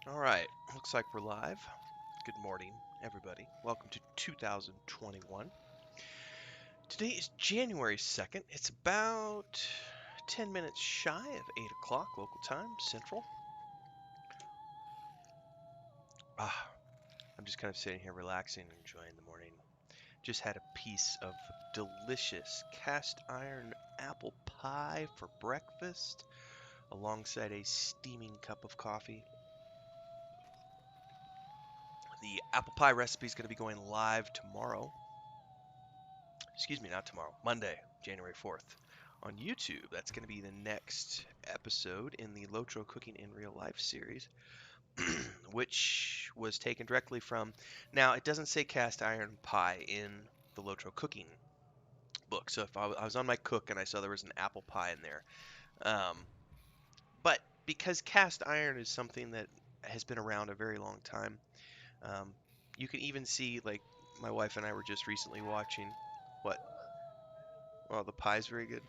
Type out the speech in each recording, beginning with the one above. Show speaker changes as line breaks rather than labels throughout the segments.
Alright, looks like we're live. Good morning, everybody. Welcome to 2021. Today is January 2nd. It's about 10 minutes shy of 8 o'clock local time, Central. I'm just kind of sitting here relaxing and enjoying the morning. Just had a piece of delicious cast iron apple pie for breakfast, alongside a steaming cup of coffee. The apple pie recipe is going to be going live tomorrow. Excuse me, not tomorrow, Monday, January 4th, on YouTube. That's going to be the next episode in the Lotro Cooking in Real Life series, which was taken directly from. Now, it doesn't say cast iron pie in the Lotro Cooking book, so if I was on my cook and I saw there was an apple pie in there. But because cast iron is something that has been around a very long time, um, you can even see, like, my wife and I were just recently watching. What? Oh, the pie's very good.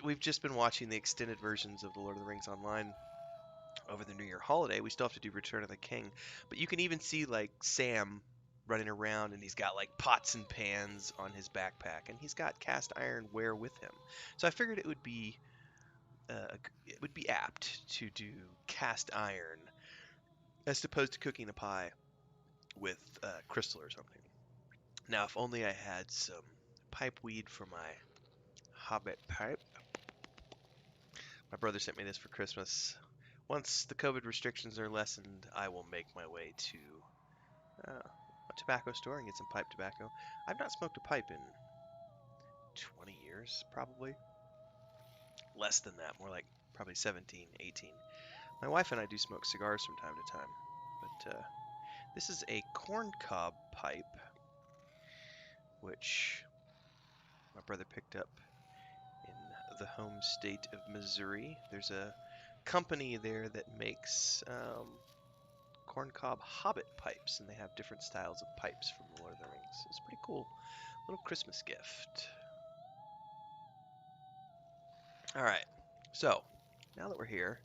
We've just been watching the extended versions of the Lord of the Rings online over the New Year holiday. We still have to do Return of the King, but you can even see like Sam running around, and he's got like pots and pans on his backpack, and he's got cast iron ware with him. So I figured it would be apt to do cast iron as opposed to cooking a pie with crystal or something. Now, if only I had some pipe weed for my Hobbit pipe. My brother sent me this for Christmas. Once the COVID restrictions are lessened, I will make my way to a tobacco store and get some pipe tobacco. I've not smoked a pipe in 20 years, probably. Less than that, more like probably 17, 18. My wife and I do smoke cigars from time to time, but this is a corncob pipe, which my brother picked up in the home state of Missouri. There's a company there that makes corncob hobbit pipes, and they have different styles of pipes from the Lord of the Rings. It's pretty cool. Little Christmas gift. Alright, so now that we're here,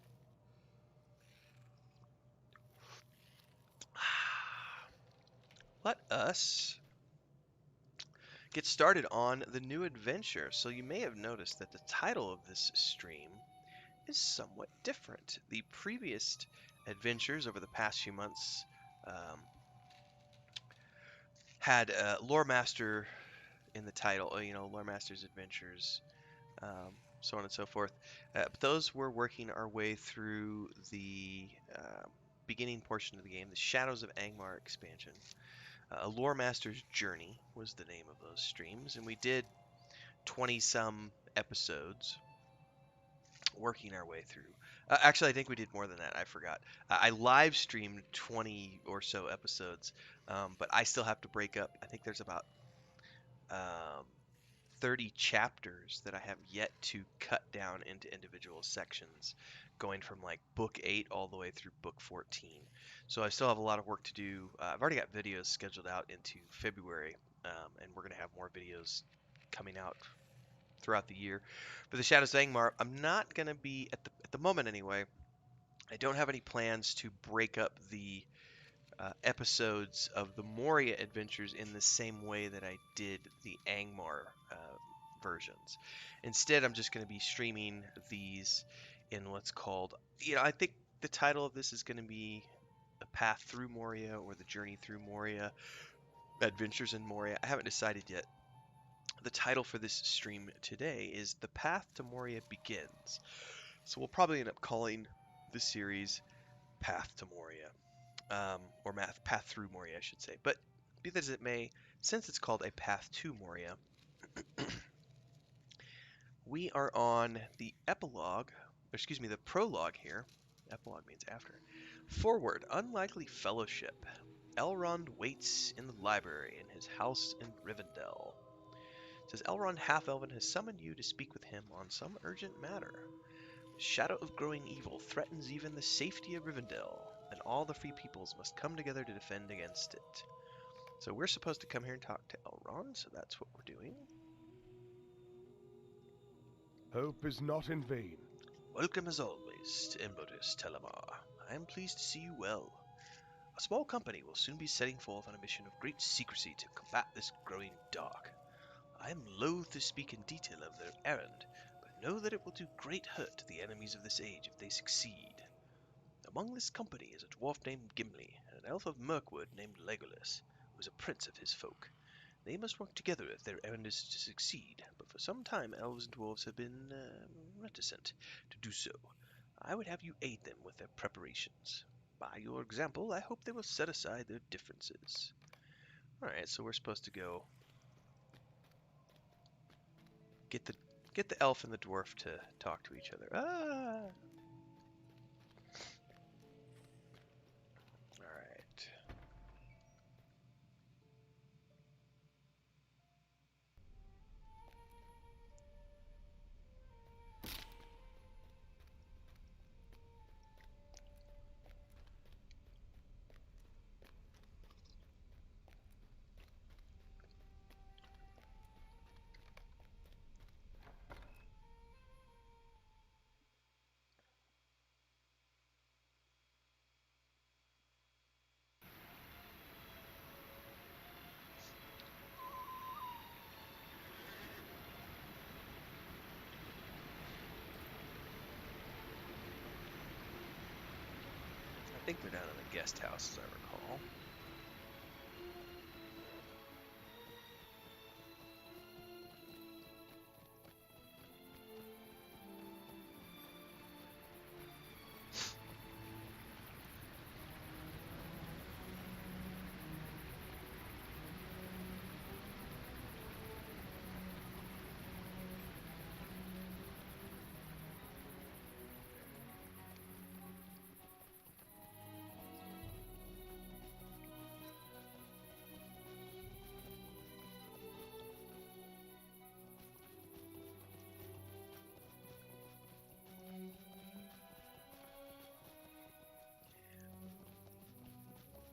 let us get started on the new adventure. So you may have noticed that the title of this stream is somewhat different. The previous adventures over the past few months had Loremaster in the title, Loremaster's Adventures, so on and so forth. But those were working our way through the beginning portion of the game, the Shadows of Angmar expansion. Loremaster's Journey was the name of those streams, and we did 20-some episodes working our way through. Actually, I think we did more than that. I forgot. I live streamed 20 or so episodes, but I still have to break up. I think there's about 30 chapters that I have yet to cut down into individual sections, going from like book 8 all the way through book 14. So I still have a lot of work to do. I've already got videos scheduled out into February, and we're going to have more videos coming out throughout the year. For the Shadows of Angmar, I'm not going to be, at the moment anyway, I don't have any plans to break up the episodes of the Moria adventures in the same way that I did the Angmar versions. Instead, I'm just going to be streaming these in what's called, I think the title of this is going to be The Path Through Moria or The Journey Through Moria, Adventures in Moria. I haven't decided yet. The title for this stream today is The Path to Moria Begins. So we'll probably end up calling the series Path to Moria. Or Path Through Moria, I should say. But be that as it may, since it's called A Path to Moria, we are on the the prologue here. Epilogue means after. Forward, unlikely fellowship. Elrond waits in the library in his house in Rivendell. It says Elrond Half-Elven has summoned you to speak with him on some urgent matter. The shadow of growing evil threatens even the safety of Rivendell, and all the free peoples must come together to defend against it. So we're supposed to come here and talk to Elrond, so that's what we're doing.
Hope is not in vain.
Welcome as always. Greetings, Imlotus Telemar. I am pleased to see you well. A small company will soon be setting forth on a mission of great secrecy to combat this growing dark. I am loath to speak in detail of their errand, but know that it will do great hurt to the enemies of this age if they succeed. Among this company is a dwarf named Gimli, and an elf of Mirkwood named Legolas, who is a prince of his folk. They must work together if their errand is to succeed, but for some time elves and dwarves have been reticent to do so. I would have you aid them with their preparations. By your example, I hope they will set aside their differences. Alright, so we're supposed to go get the elf and the dwarf to talk to each other. Ah! Alright. I think they're down in the guest house, as I recall.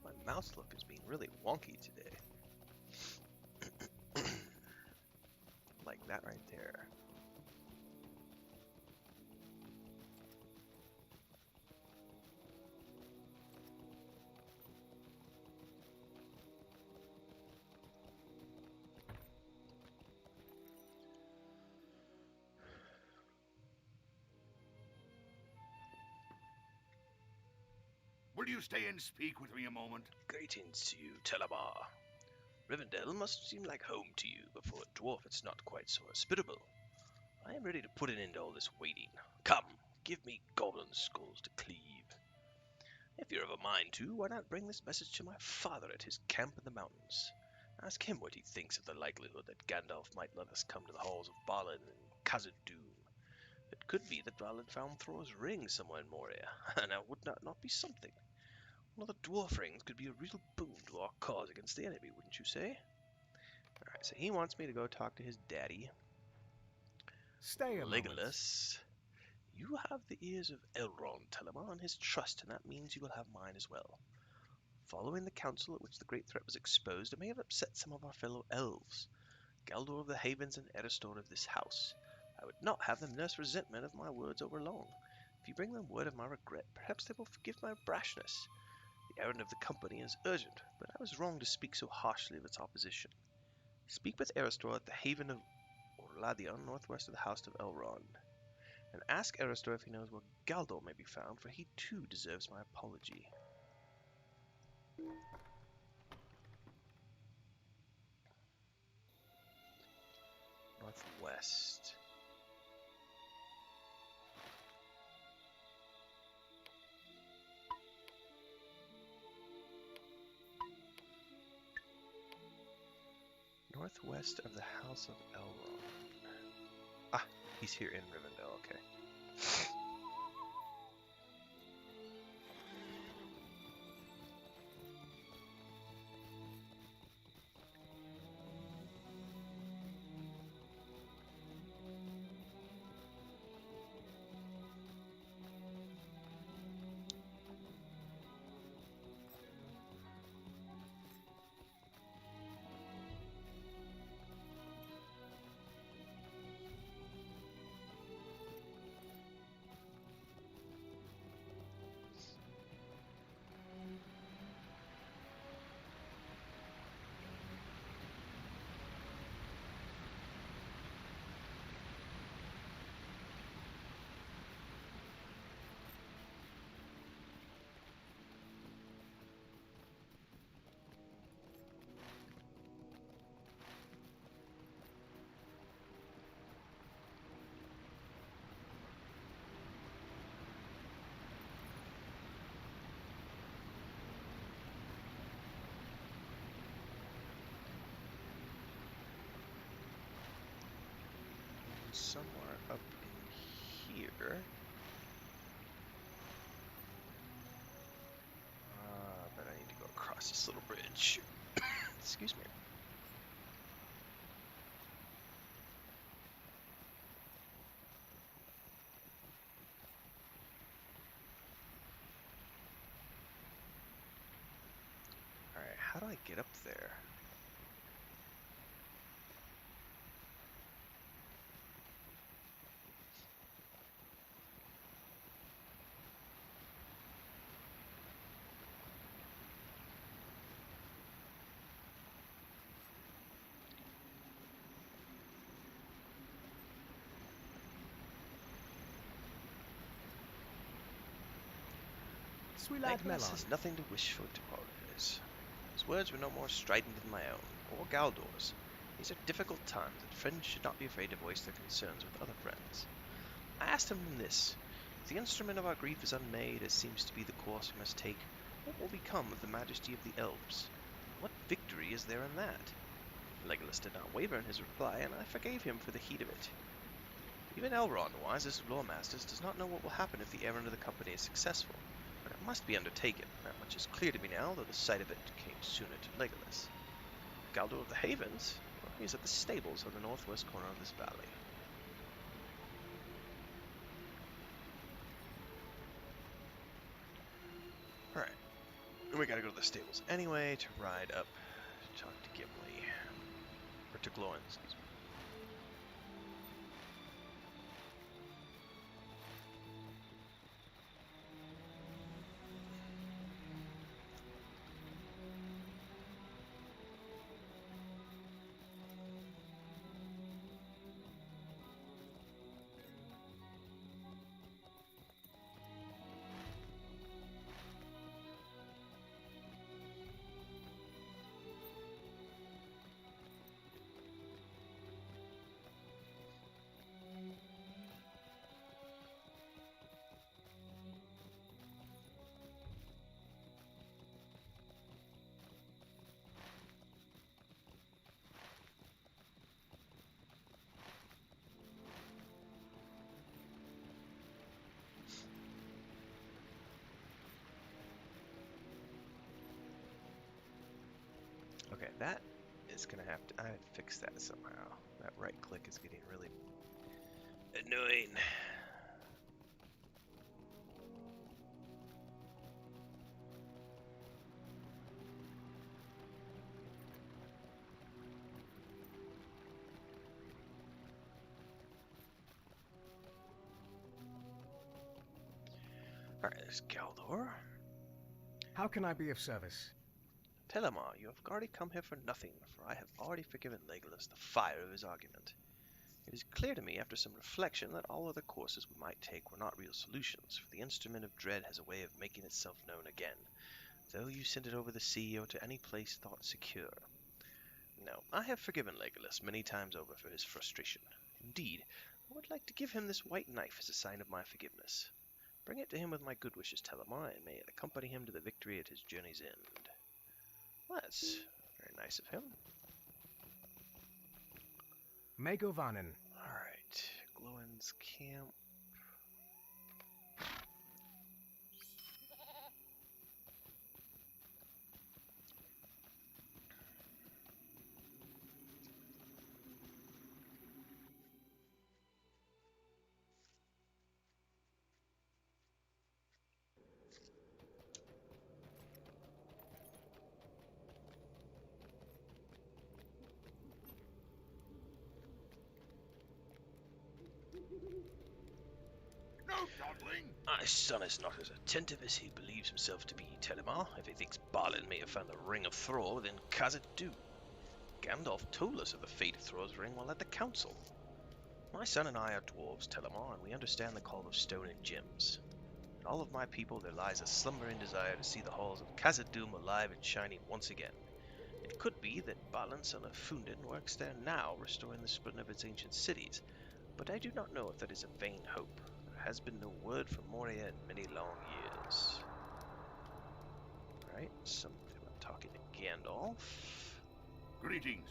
My mouse look is being really wonky today. Like that right there.
Will you stay and speak with me a moment?
Greetings to you, Telemar. Rivendell must seem like home to you, but for a dwarf it's not quite so hospitable. I am ready to put an end to all this waiting. Come, give me goblin skulls to cleave. If you're of a mind to, why not bring this message to my father at his camp in the mountains? Ask him what he thinks of the likelihood that Gandalf might let us come to the halls of Balin and Khazad-dûm. It could be that Balin found Thor's ring somewhere in Moria, and that would not be something. One of the dwarf rings could be a real boon to our cause against the enemy, wouldn't you say? Alright, so he wants me to go talk to his daddy,
Stay a moment.
Legolas. You have the ears of Elrond, Telemar, and his trust, and that means you will have mine as well. Following the council at which the great threat was exposed, it may have upset some of our fellow elves, Galdor of the Havens and Eristor of this house. I would not have them nurse resentment of my words over long. If you bring them word of my regret, perhaps they will forgive my brashness. The errand of the company is urgent, but I was wrong to speak so harshly of its opposition. Speak with Eristor at the haven of Orladion, northwest of the house of Elrond, and ask Eristor if he knows where Galdor may be found, for he too deserves my apology. Northwest. Northwest of the House of Elrond. Ah, he's here in Rivendell, okay. somewhere up in here. But I need to go across this little bridge. Excuse me. Alright, how do I get up there?
Sweet lad
Legolas
Melon.
has nothing to wish for tomorrows. His words were no more strident than my own, or Galdor's. These are difficult times, and friends should not be afraid to voice their concerns with other friends. I asked him this: if the instrument of our grief is unmade, as seems to be the course we must take, what will become of the majesty of the elves? What victory is there in that? Legolas did not waver in his reply, and I forgave him for the heat of it. Even Elrond, wisest of Loremasters, does not know what will happen if the errand of the company is successful, but it must be undertaken. That much is clear to me now, though the sight of it came sooner to Legolas. Galdor of the Havens? Well, he is at the stables on the northwest corner of this valley. Alright, we gotta go to the stables anyway to ride up, talk to Gimli. Or to Glóin, excuse me. Okay, that is gonna have to. I fix that somehow. That right click is getting really annoying. Alright, there's Galdor.
How can I be of service?
Telemar, you have already come here for nothing, for I have already forgiven Legolas the fire of his argument. It is clear to me, after some reflection, that all other courses we might take were not real solutions, for the instrument of dread has a way of making itself known again, though you send it over the sea or to any place thought secure. No, I have forgiven Legolas many times over for his frustration. Indeed, I would like to give him this white knife as a sign of my forgiveness. Bring it to him with my good wishes, Telemar, and may it accompany him to the victory at his journey's end. Well, that's very nice of him.
Megovanen.
Alright, Glóin's camp.
No dawdling!
My son is not as attentive as he believes himself to be, Telemar, if he thinks Balin may have found the Ring of Thror within Khazad-dû. Gandalf told us of the fate of Thror's ring while at the council. My son and I are dwarves, Telemar, and we understand the call of stone and gems. In all of my people there lies a slumbering desire to see the halls of Khazad-dûm alive and shining once again. It could be that Balin, son of Fundin, works there now, restoring the splendor of its ancient cities, but I do not know if that is a vain hope. There has been no word from Moria in many long years. Alright, so I'm talking to Gandalf.
Greetings.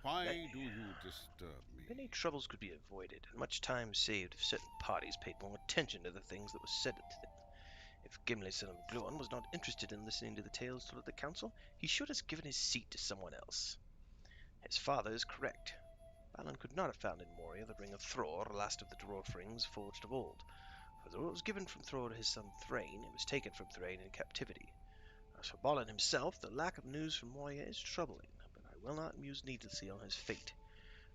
Why do you disturb me?
Many troubles could be avoided, and much time saved if certain parties paid more attention to the things that were said to them. If Gimli, son of Gluon, was not interested in listening to the tales told at the council, he should have given his seat to someone else. His father is correct. Balin could not have found in Moria the ring of Thror, last of the dwarf rings forged of old. For though it was given from Thror to his son Thrain, it was taken from Thrain in captivity. As for Balin himself, the lack of news from Moria is troubling, but I will not muse needlessly on his fate.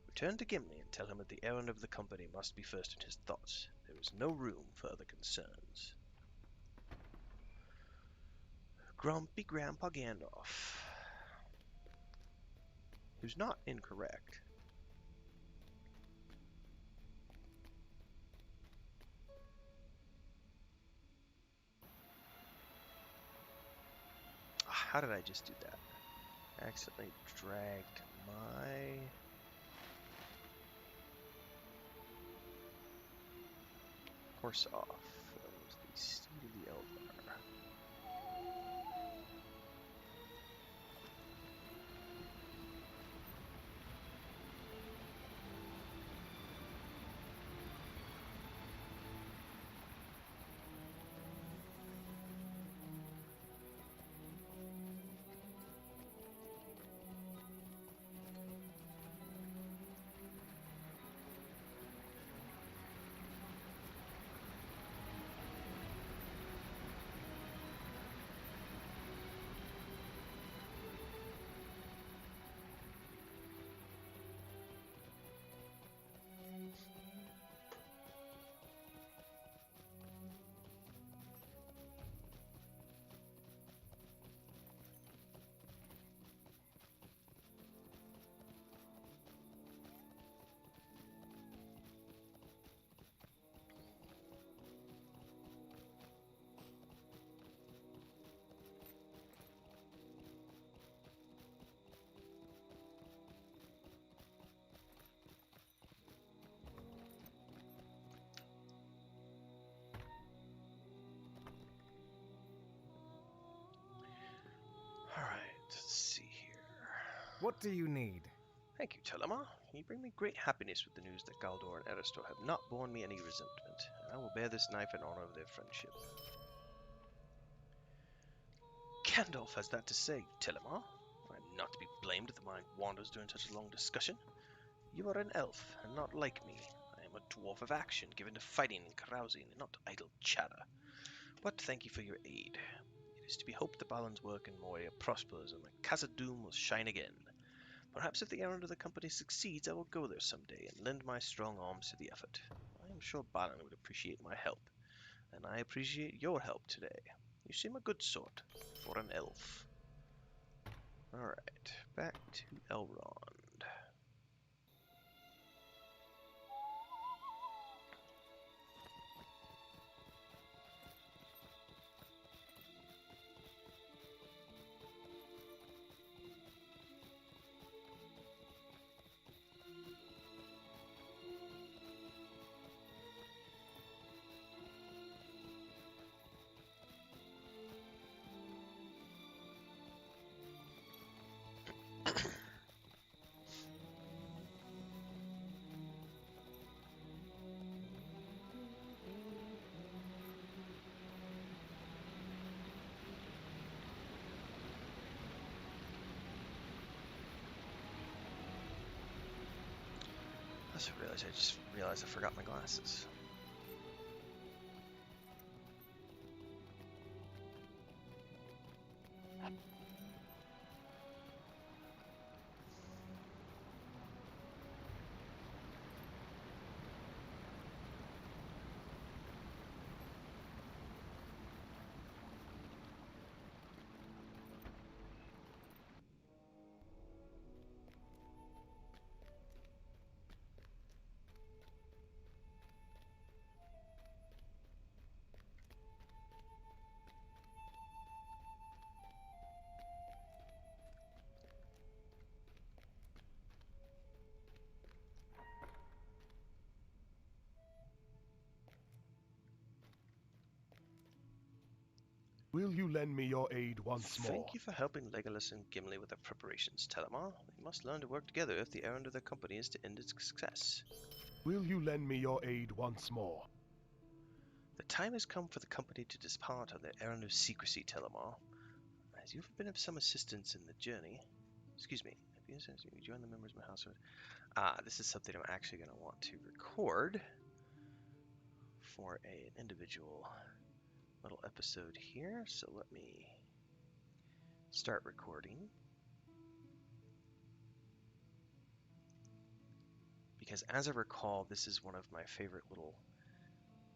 Return to Gimli and tell him that the errand of the company must be first in his thoughts. There is no room for other concerns. Grumpy Grandpa Gandalf. Who's not incorrect. How did I just do that? I accidentally dragged my... horse off. That was the Steed of the Eldar. Alright, let's see here.
What do you need?
Thank you, Telema. You bring me great happiness with the news that Galdor and Eristor have not borne me any resentment, and I will bear this knife in honor of their friendship. Gandalf has that to say, Telema. I am not to be blamed if the mind wanders during such a long discussion. You are an elf, and not like me. I am a dwarf of action, given to fighting and carousing, and not idle chatter. But thank you for your aid. It is to be hoped that Balin's work in Moria prospers, and the Khazad-dûm will shine again. Perhaps if the errand of the company succeeds, I will go there someday and lend my strong arms to the effort. I am sure Balin would appreciate my help, and I appreciate your help today. You seem a good sort for an elf. Alright, back to Elrond. I just realized I forgot my glasses.
Will you lend me your aid once more?
Thank you for helping Legolas and Gimli with their preparations, Telemar. They must learn to work together if the errand of their company is to end its success.
Will you lend me your aid once more?
The time has come for the company to depart on their errand of secrecy, Telemar. As you've been of some assistance in the journey... Excuse me. Have you joined the members of my household? This is something I'm actually going to want to record for an individual little episode here. So let me start recording. Because as I recall, this is one of my favorite little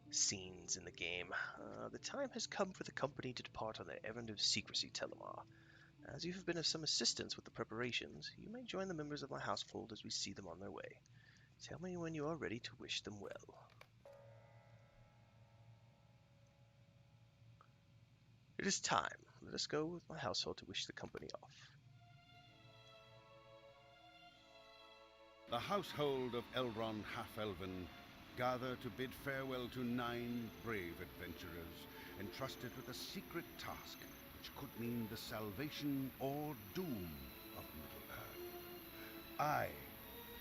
scenes in the game. The time has come for the company to depart on their errand of secrecy, Telemar. As you have been of some assistance with the preparations, you may join the members of my household as we see them on their way. Tell me when you are ready to wish them well. It is time. Let us go with my household to wish the company off.
The household of Elrond Half-Elven gather to bid farewell to 9 brave adventurers entrusted with a secret task which could mean the salvation or doom of Middle-earth. I,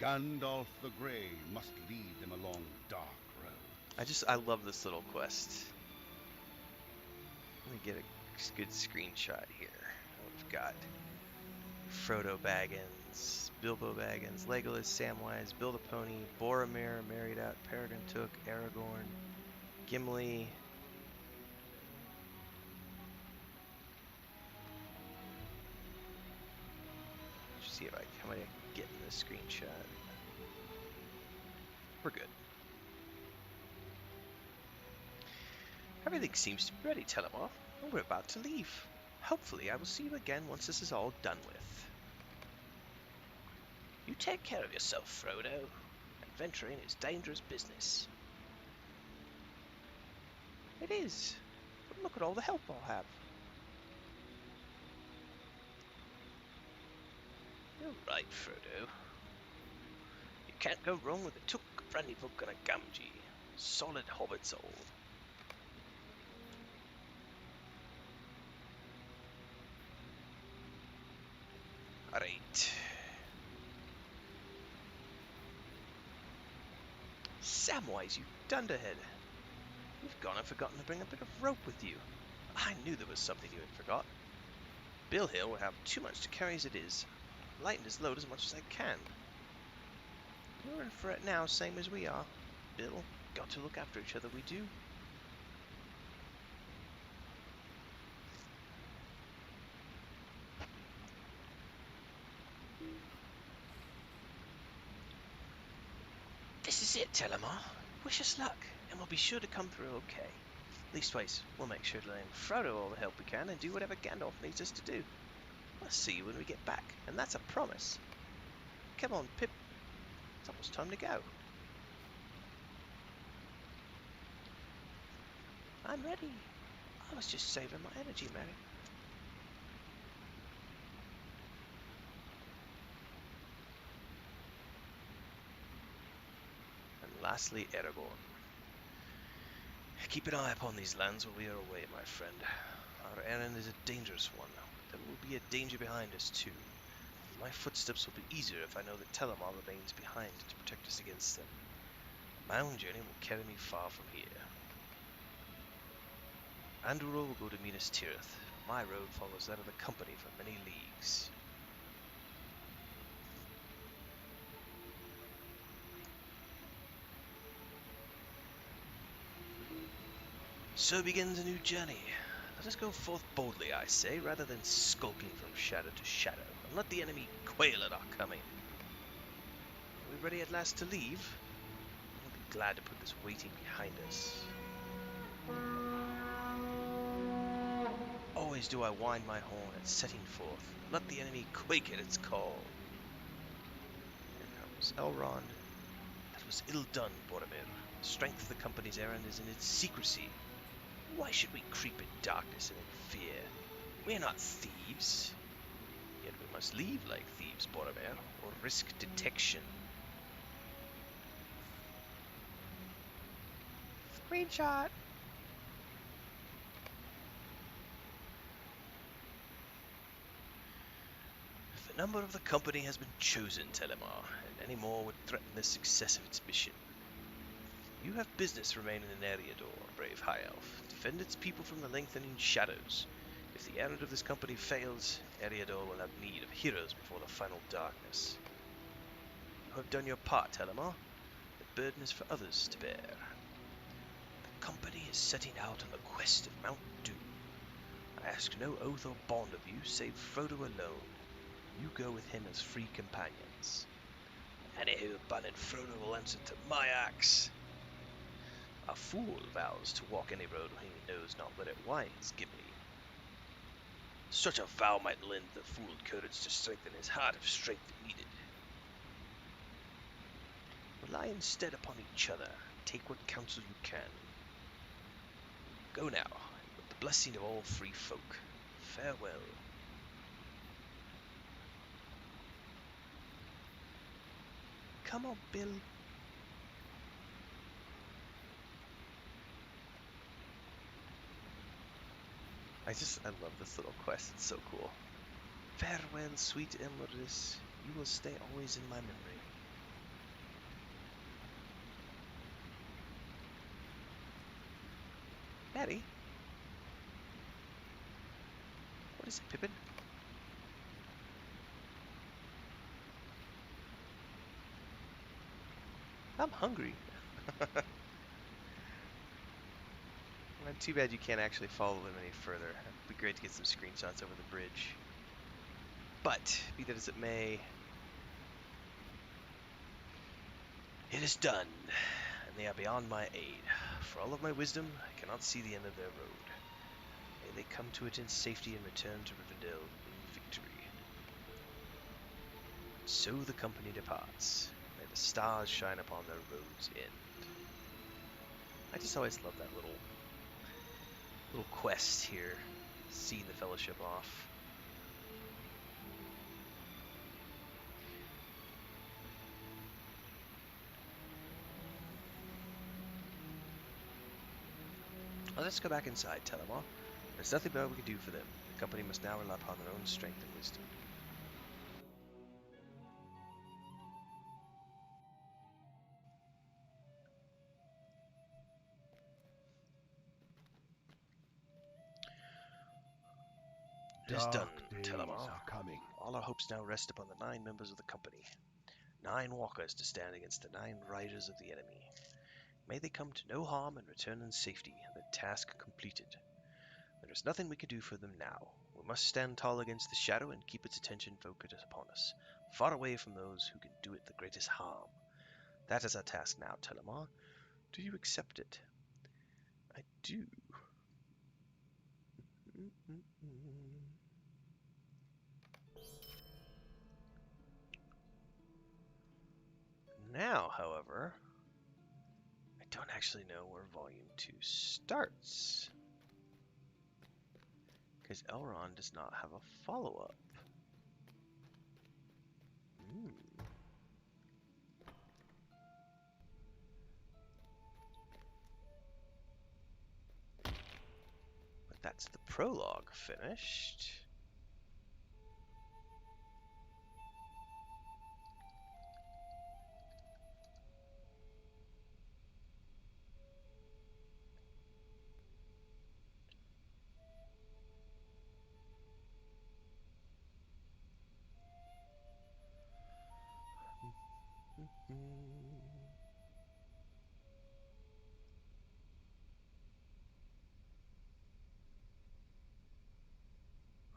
Gandalf the Grey, must lead them along dark roads.
I love this little quest. Let me get a good screenshot here. We've got Frodo Baggins, Bilbo Baggins, Legolas, Samwise, Build-A-Pony, Boromir, married out, Peregrine Took, Aragorn, Gimli. Let's see if how many I can get in this screenshot. We're good. Everything seems to be ready, Telemar, and we're about to leave. Hopefully I will see you again once this is all done with. You take care of yourself, Frodo. Adventuring is dangerous business. It is. But look at all the help I'll have. You're right, Frodo. You can't go wrong with a Took, a Brandybuck, and a Gamgee. Solid hobbits all. Alright. Samwise, you dunderhead. You've gone and forgotten to bring a bit of rope with you. I knew there was something you had forgot. Bill here will have too much to carry as it is. Lighten his load as much as I can. You're in for it now, same as we are. Bill, got to look after each other, we do. This is it, Telemar. Wish us luck, and we'll be sure to come through okay. Leastways, we'll make sure to lend Frodo all the help we can and do whatever Gandalf needs us to do. I'll see you when we get back, and that's a promise. Come on, Pip. It's almost time to go. I'm ready. I was just saving my energy, Mary. And lastly, Aragorn. Keep an eye upon these lands while we are away, my friend. Our errand is a dangerous one, but there will be a danger behind us too. My footsteps will be easier if I know that Telemar remains behind to protect us against them. My own journey will carry me far from here. Andúril will go to Minas Tirith. My road follows that of the company for many leagues. So begins a new journey. Let us go forth boldly, I say, rather than skulking from shadow to shadow, and let the enemy quail at our coming. Are we ready at last to leave? I'll be glad to put this waiting behind us. Always do I wind my horn at setting forth, and let the enemy quake at its call. Here comes Elrond. That was ill done, Boromir. The strength of the company's errand is in its secrecy. Why should we creep in darkness and in fear? We are not thieves. Yet we must leave like thieves, Boromir, or risk detection. Screenshot! number of the company has been chosen, Telemar, and any more would threaten the success of its mission. You have business remaining in Eriador, brave High Elf. Defend its people from the lengthening shadows. If the errand of this company fails, Eriador will have need of heroes before the final darkness. You have done your part, Telemar. The burden is for others to bear. The company is setting out on the quest of Mount Doom. I ask no oath or bond of you, save Frodo alone. You go with him as free companions. Any who abandon Frodo will answer to my axe. A fool vows to walk any road whom he knows not whether it winds, Gimli. Such a vow might lend the fool courage to strengthen his heart if strength needed. Rely instead upon each other. Take what counsel you can. Go now, with the blessing of all free folk. Farewell. Come on, Bill. I love this little quest. It's so cool. Farewell, sweet Elmeris. You will stay always in my memory. Maddie? What is it, Pippin? I'm hungry. Well, too bad you can't actually follow them any further. It'd be great to get some screenshots over the bridge. But, be that as it may, it is done, and they are beyond my aid. For all of my wisdom, I cannot see the end of their road. May they come to it in safety and return to Rivendell in victory. So the company departs. May the stars shine upon their road's end. I just always love that little quest here, seeing the Fellowship off. Well, let's go back inside, Telemar. There's nothing more we can do for them. The company must now rely upon their own strength and wisdom. It is done,
Dark days
Telemar.
are coming.
All our hopes now rest upon the 9 members of the company. 9 walkers to stand against the 9 riders of the enemy. May they come to no harm and return in safety, the task completed. There is nothing we can do for them now. We must stand tall against the shadow and keep its attention focused upon us, far away from those who can do it the greatest harm. That is our task now, Telemar. Do you accept it? I do. Now, however, I don't actually know where Volume 2 starts, because Elrond does not have a follow-up. But that's the prologue finished.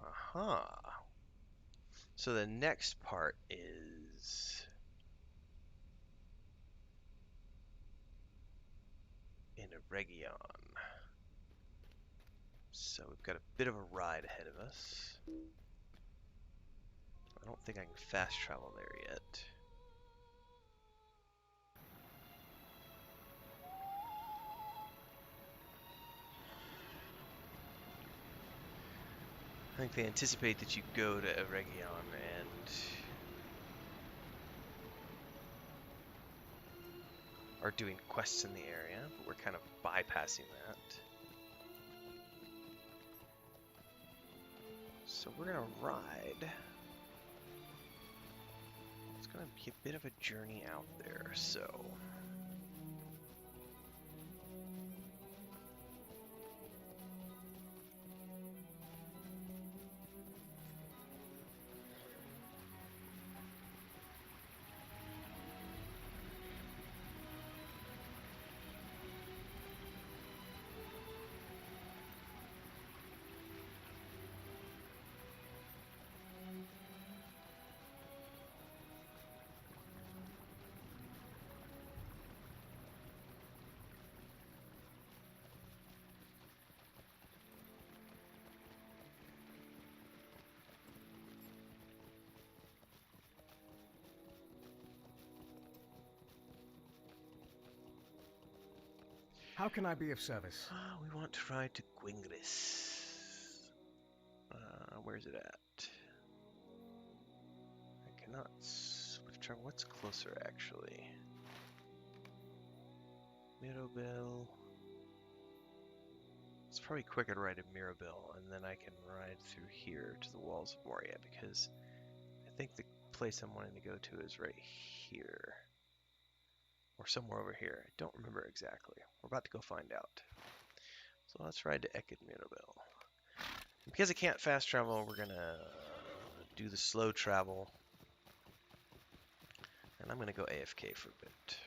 Aha. So the next part is in Eregion. So we've got a bit of a ride ahead of us. I don't think I can fast travel there yet. I think they anticipate that you go to Eregion and are doing quests in the area, but we're kind of bypassing that. So we're gonna ride gonna be a bit of a journey out there, so.
How can I be of service?
We want to ride to Gwingris. Where's it at? I cannot swift travel. What's closer, actually? Mirabel. It's probably quicker to ride to Mirabel, and then I can ride through here to the walls of Moria, because I think the place I'm wanting to go to is right here. Or somewhere over here. I don't remember exactly. We're about to go find out. So let's ride to Ekid Mirabel. Because I can't fast travel, we're gonna do the slow travel. And I'm gonna go AFK for a bit.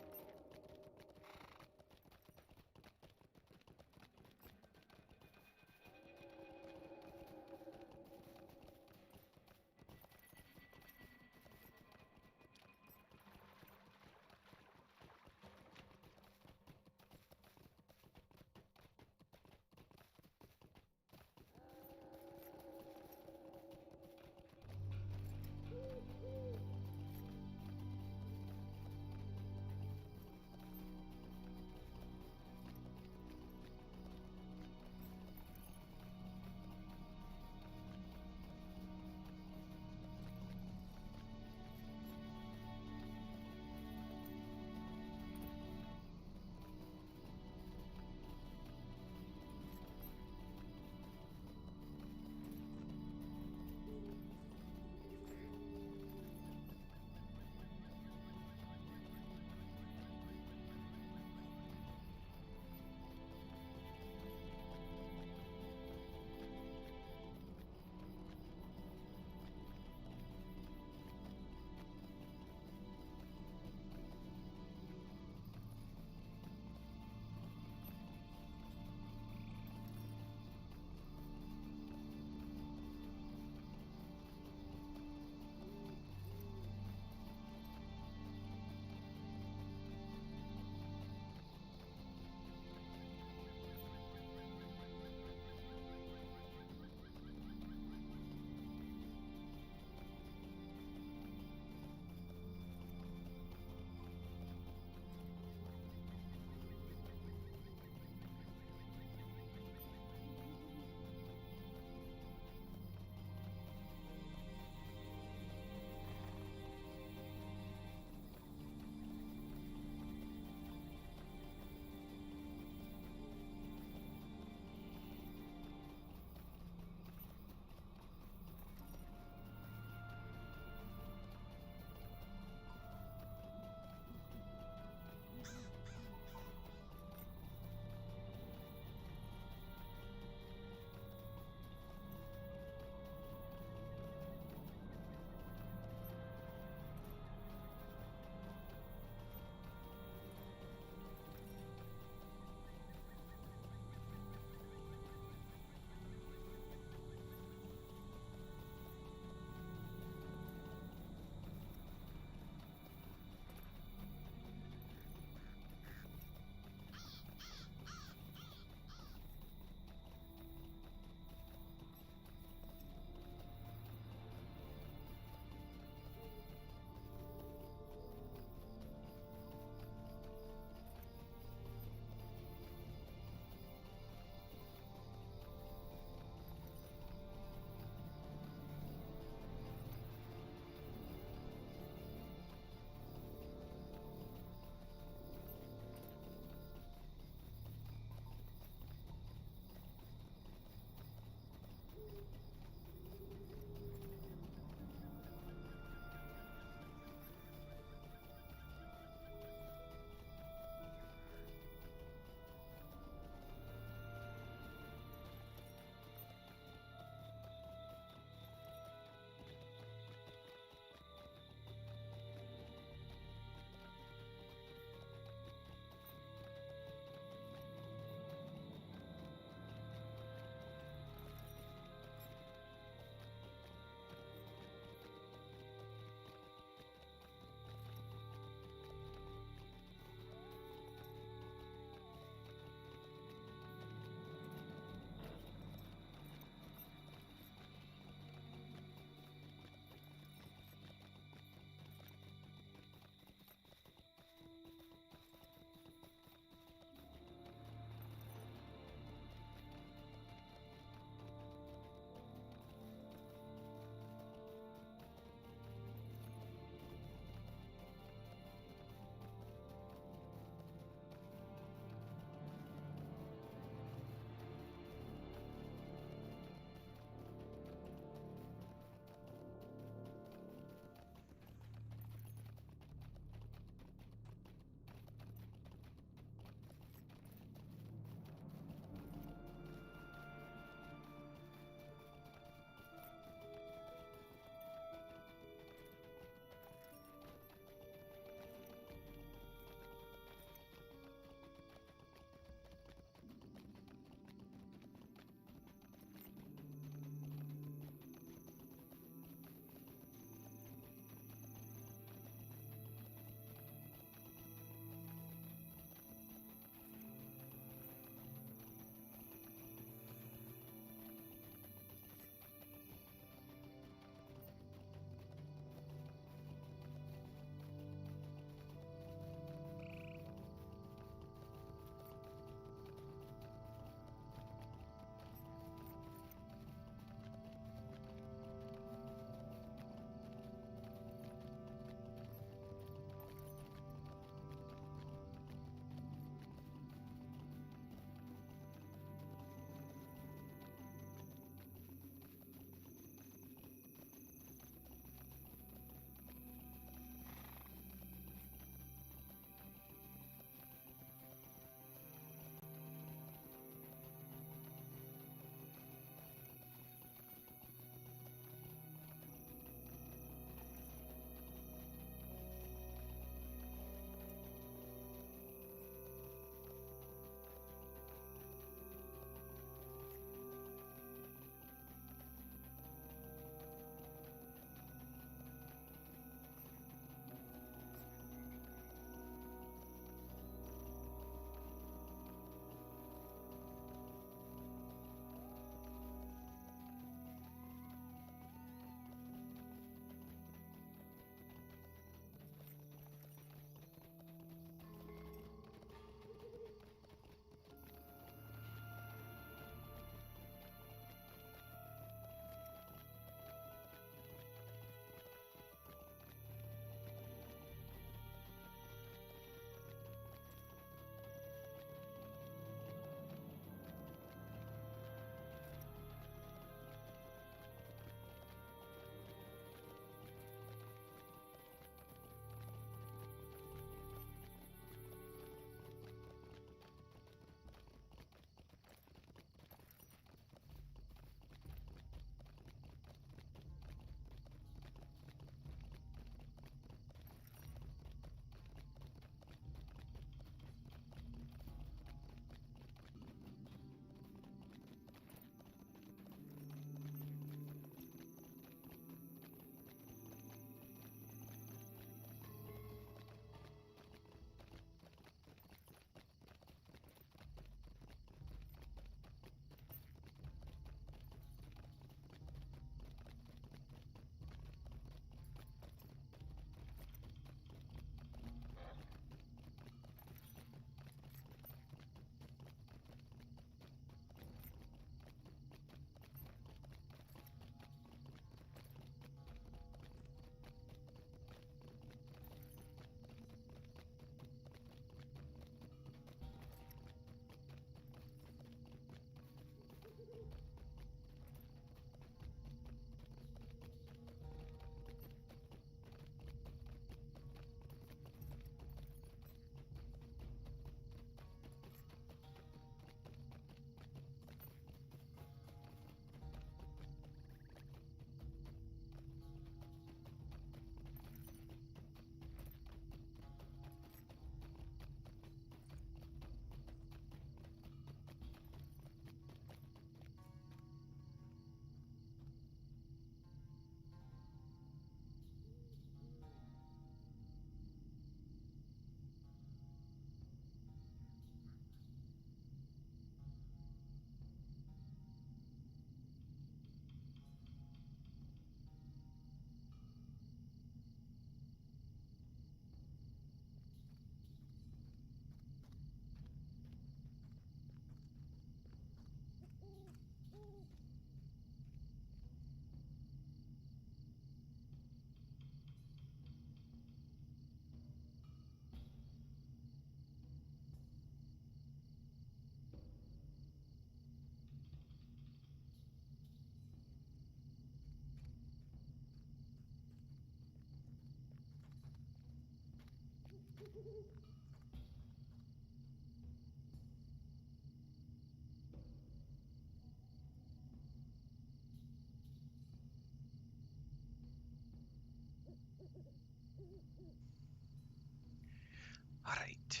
All right.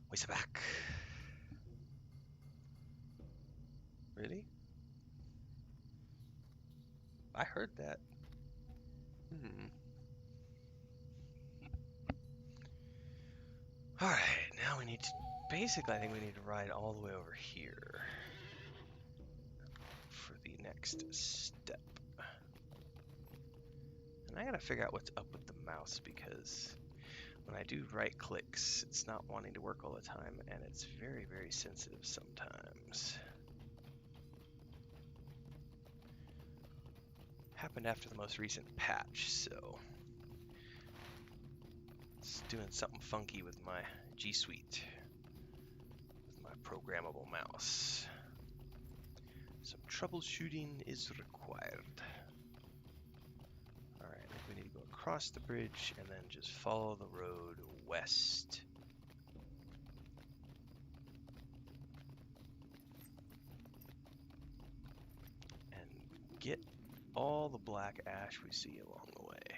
Where's back? Really? I heard that. Hmm. Alright, now we need to... Basically, I think we need to ride all the way over here for the next step. And I gotta figure out what's up with the mouse, because when I do right clicks, it's not wanting to work all the time, and it's very, very sensitive sometimes. Happened after the most recent patch, so it's doing something funky with my G Suite, with my programmable mouse. Some troubleshooting is required. Alright, I think we need to go across the bridge and then just follow the road west. And get all the black ash we see along the way.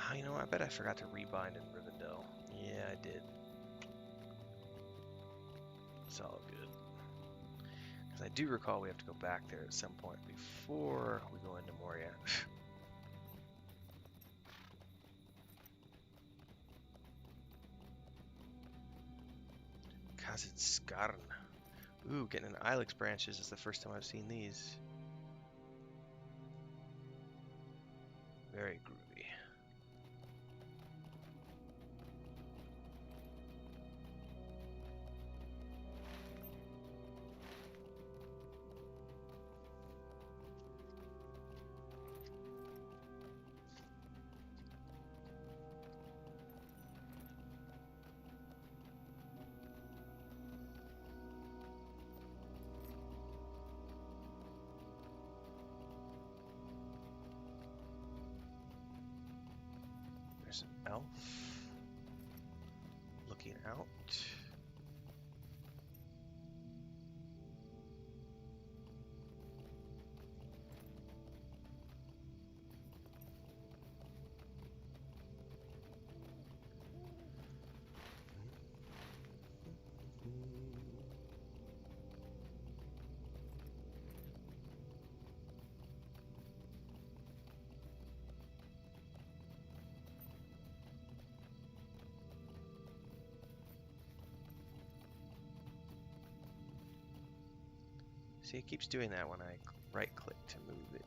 Oh, you know what? I bet I forgot to rebind in Rivendell. Yeah, I did. It's all good. Because I do recall we have to go back there at some point before we go into Moria. Kazitskarn. Ooh, getting an Ilex branches is the first time I've seen these. Very groovy. There's an elf looking out. See, it keeps doing that when I right click to move it.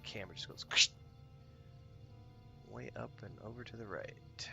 Camera just goes way up and over to the right.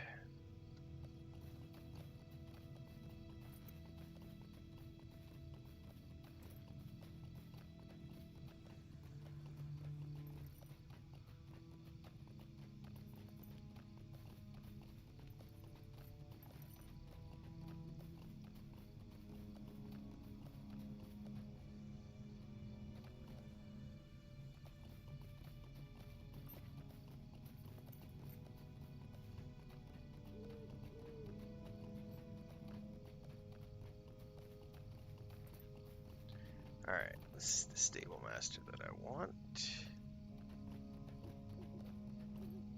Alright, this is the stable master that I want.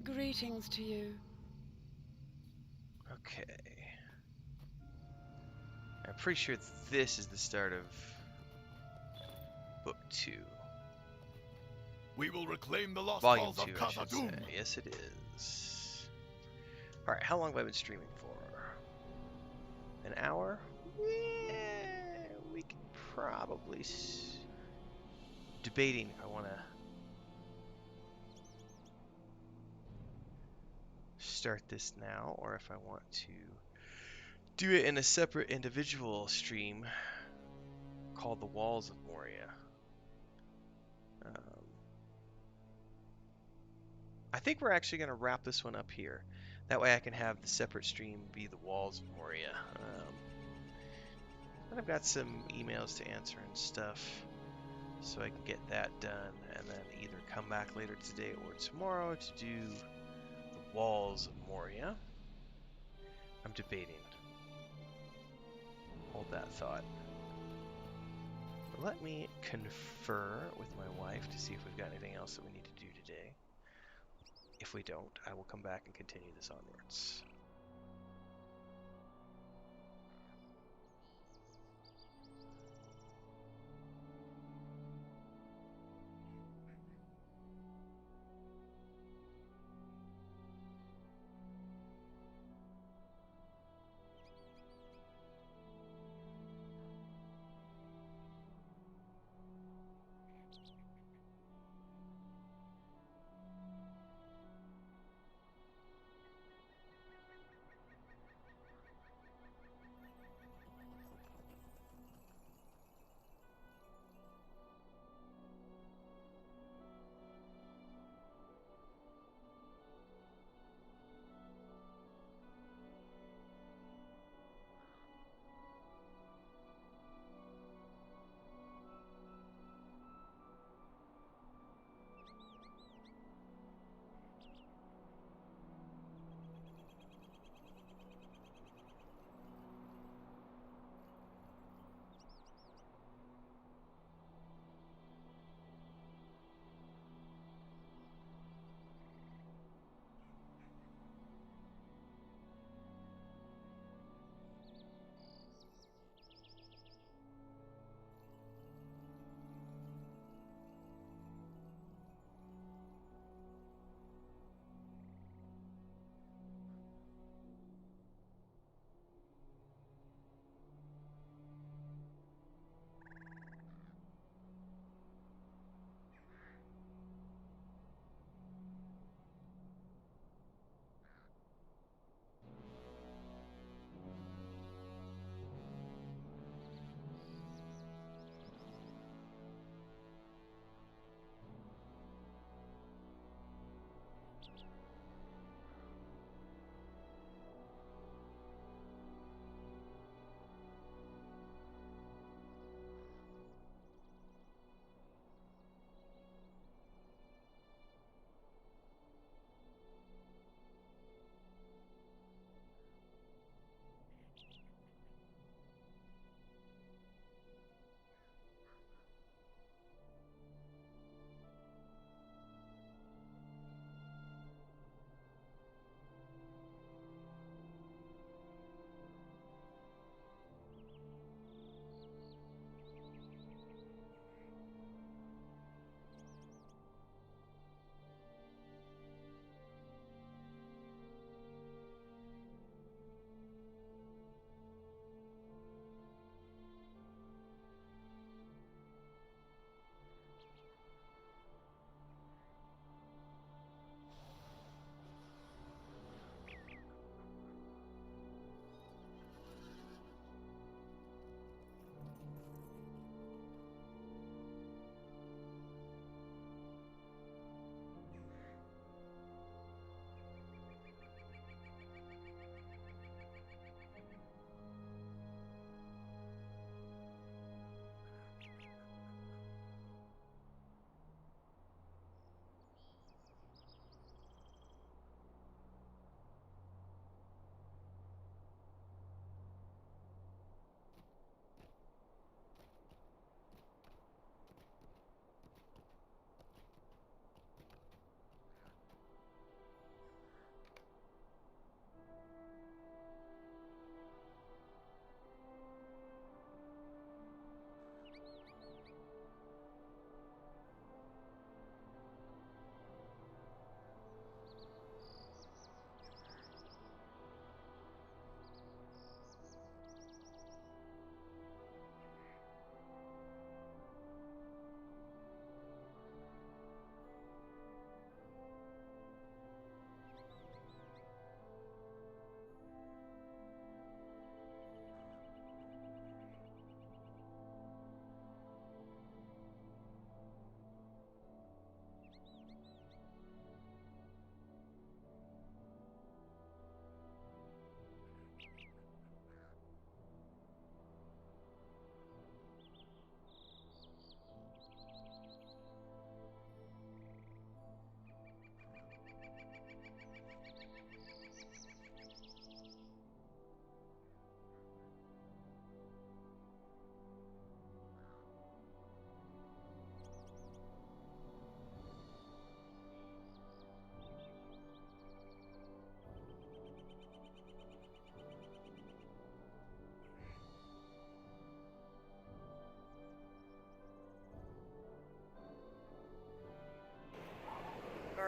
Greetings to you.
Okay. I'm pretty sure this is the start of book 2.
We will reclaim the lost
Volume
halls of
2, I should say.
Khazad-dûm.
Yes, it is. Alright, how long have I been streaming for? An hour? Yeah, we could probably... Debating if I want to start this now or if I want to do it in a separate individual stream called The Walls of Moria. I think we're actually going to wrap this one up here. That way I can have the separate stream be The Walls of Moria. And I've got some emails to answer and stuff, so I can get that done and then either come back later today or tomorrow to do The Walls of Moria. I'm debating. Hold that thought. But let me confer with my wife to see if we've got anything else that we need to do today. If we don't, I will come back and continue this onwards.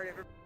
start, everybody.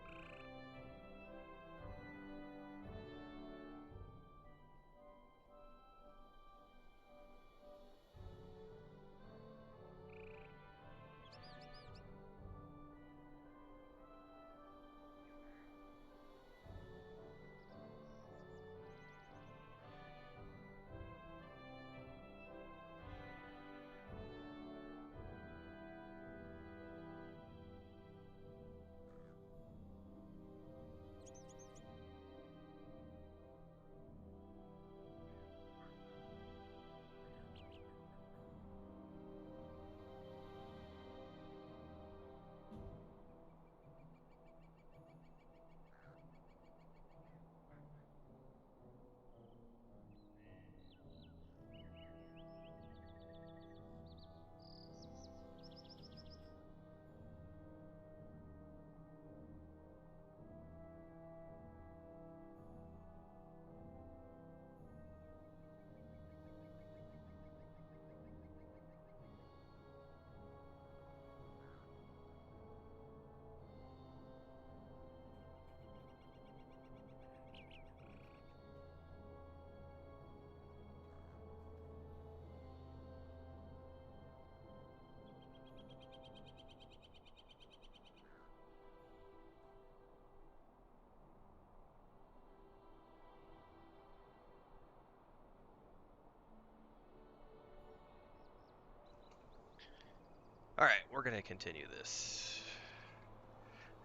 Alright, we're going to continue this.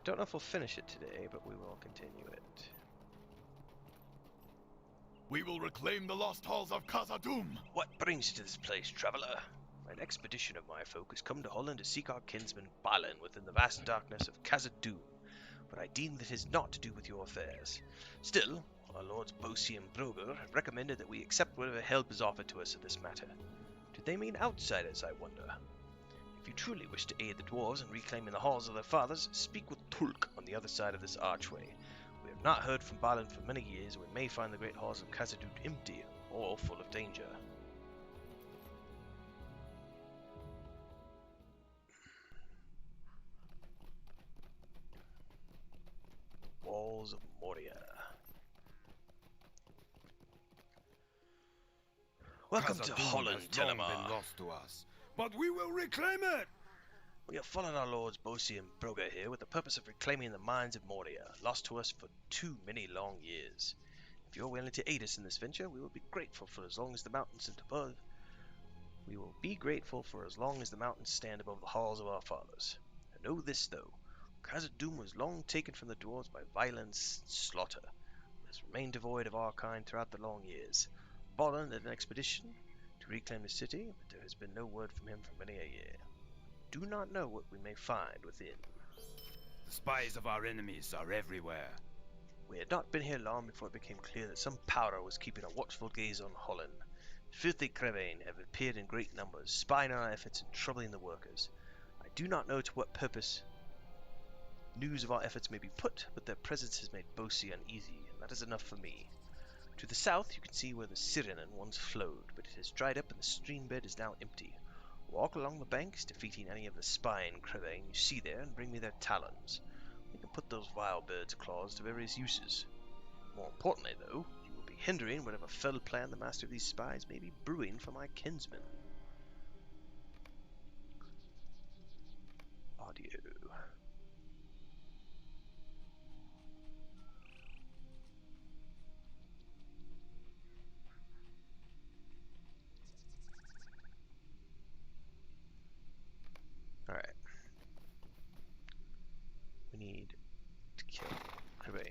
Don't know if we'll finish it today, but we will continue it.
We will reclaim the lost halls of Khazad-dûm.
What brings you to this place, traveler? An expedition of my folk has come to Holland to seek our kinsman Balin within the vast darkness of Khazad-dûm, but I deem that it is not to do with your affairs. Still, our lords Bosi and Broger have recommended that we accept whatever help is offered to us in this matter. Did they mean outsiders, I wonder? If you truly wish to aid the dwarves in reclaiming the halls of their fathers, speak with Tulk on the other side of this archway. We have not heard from Balin for many years, and we may find the great halls of Khazad-dûm empty or full of danger. Walls of Moria. Welcome to Holland, Telemar.
Lost to us.
But we will reclaim it!
We have followed our lords Bosi and Broger here with the purpose of reclaiming the mines of Moria, lost to us for too many long years. If you're willing to aid us in this venture, we will be grateful for as long as the mountains stand above. We will be grateful for as long as the mountains stand above the halls of our fathers. And know this though, Khazad-dûm was long taken from the dwarves by violence and slaughter. It has remained devoid of our kind throughout the long years. Balin led an expedition to reclaim the city, but there has been no word from him for many a year. Do not know what we may find within.
The spies of our enemies are everywhere.
We had not been here long before it became clear that some power was keeping a watchful gaze on Holland. Filthy Crevain have appeared in great numbers, spying on our efforts and troubling the workers. I do not know to what purpose news of our efforts may be put, but their presence has made Bosi uneasy, and that is enough for me. To the south you can see where the Sirenen once flowed, but it has dried up and the stream bed is now empty. Walk along the banks, defeating any of the spying Crevain you see there, and bring me their talons. We can put those vile birds' claws to various uses. More importantly, though, you will be hindering whatever fell plan the master of these spies may be brewing for my kinsmen. Audio. Alright. We need to kill Crevain.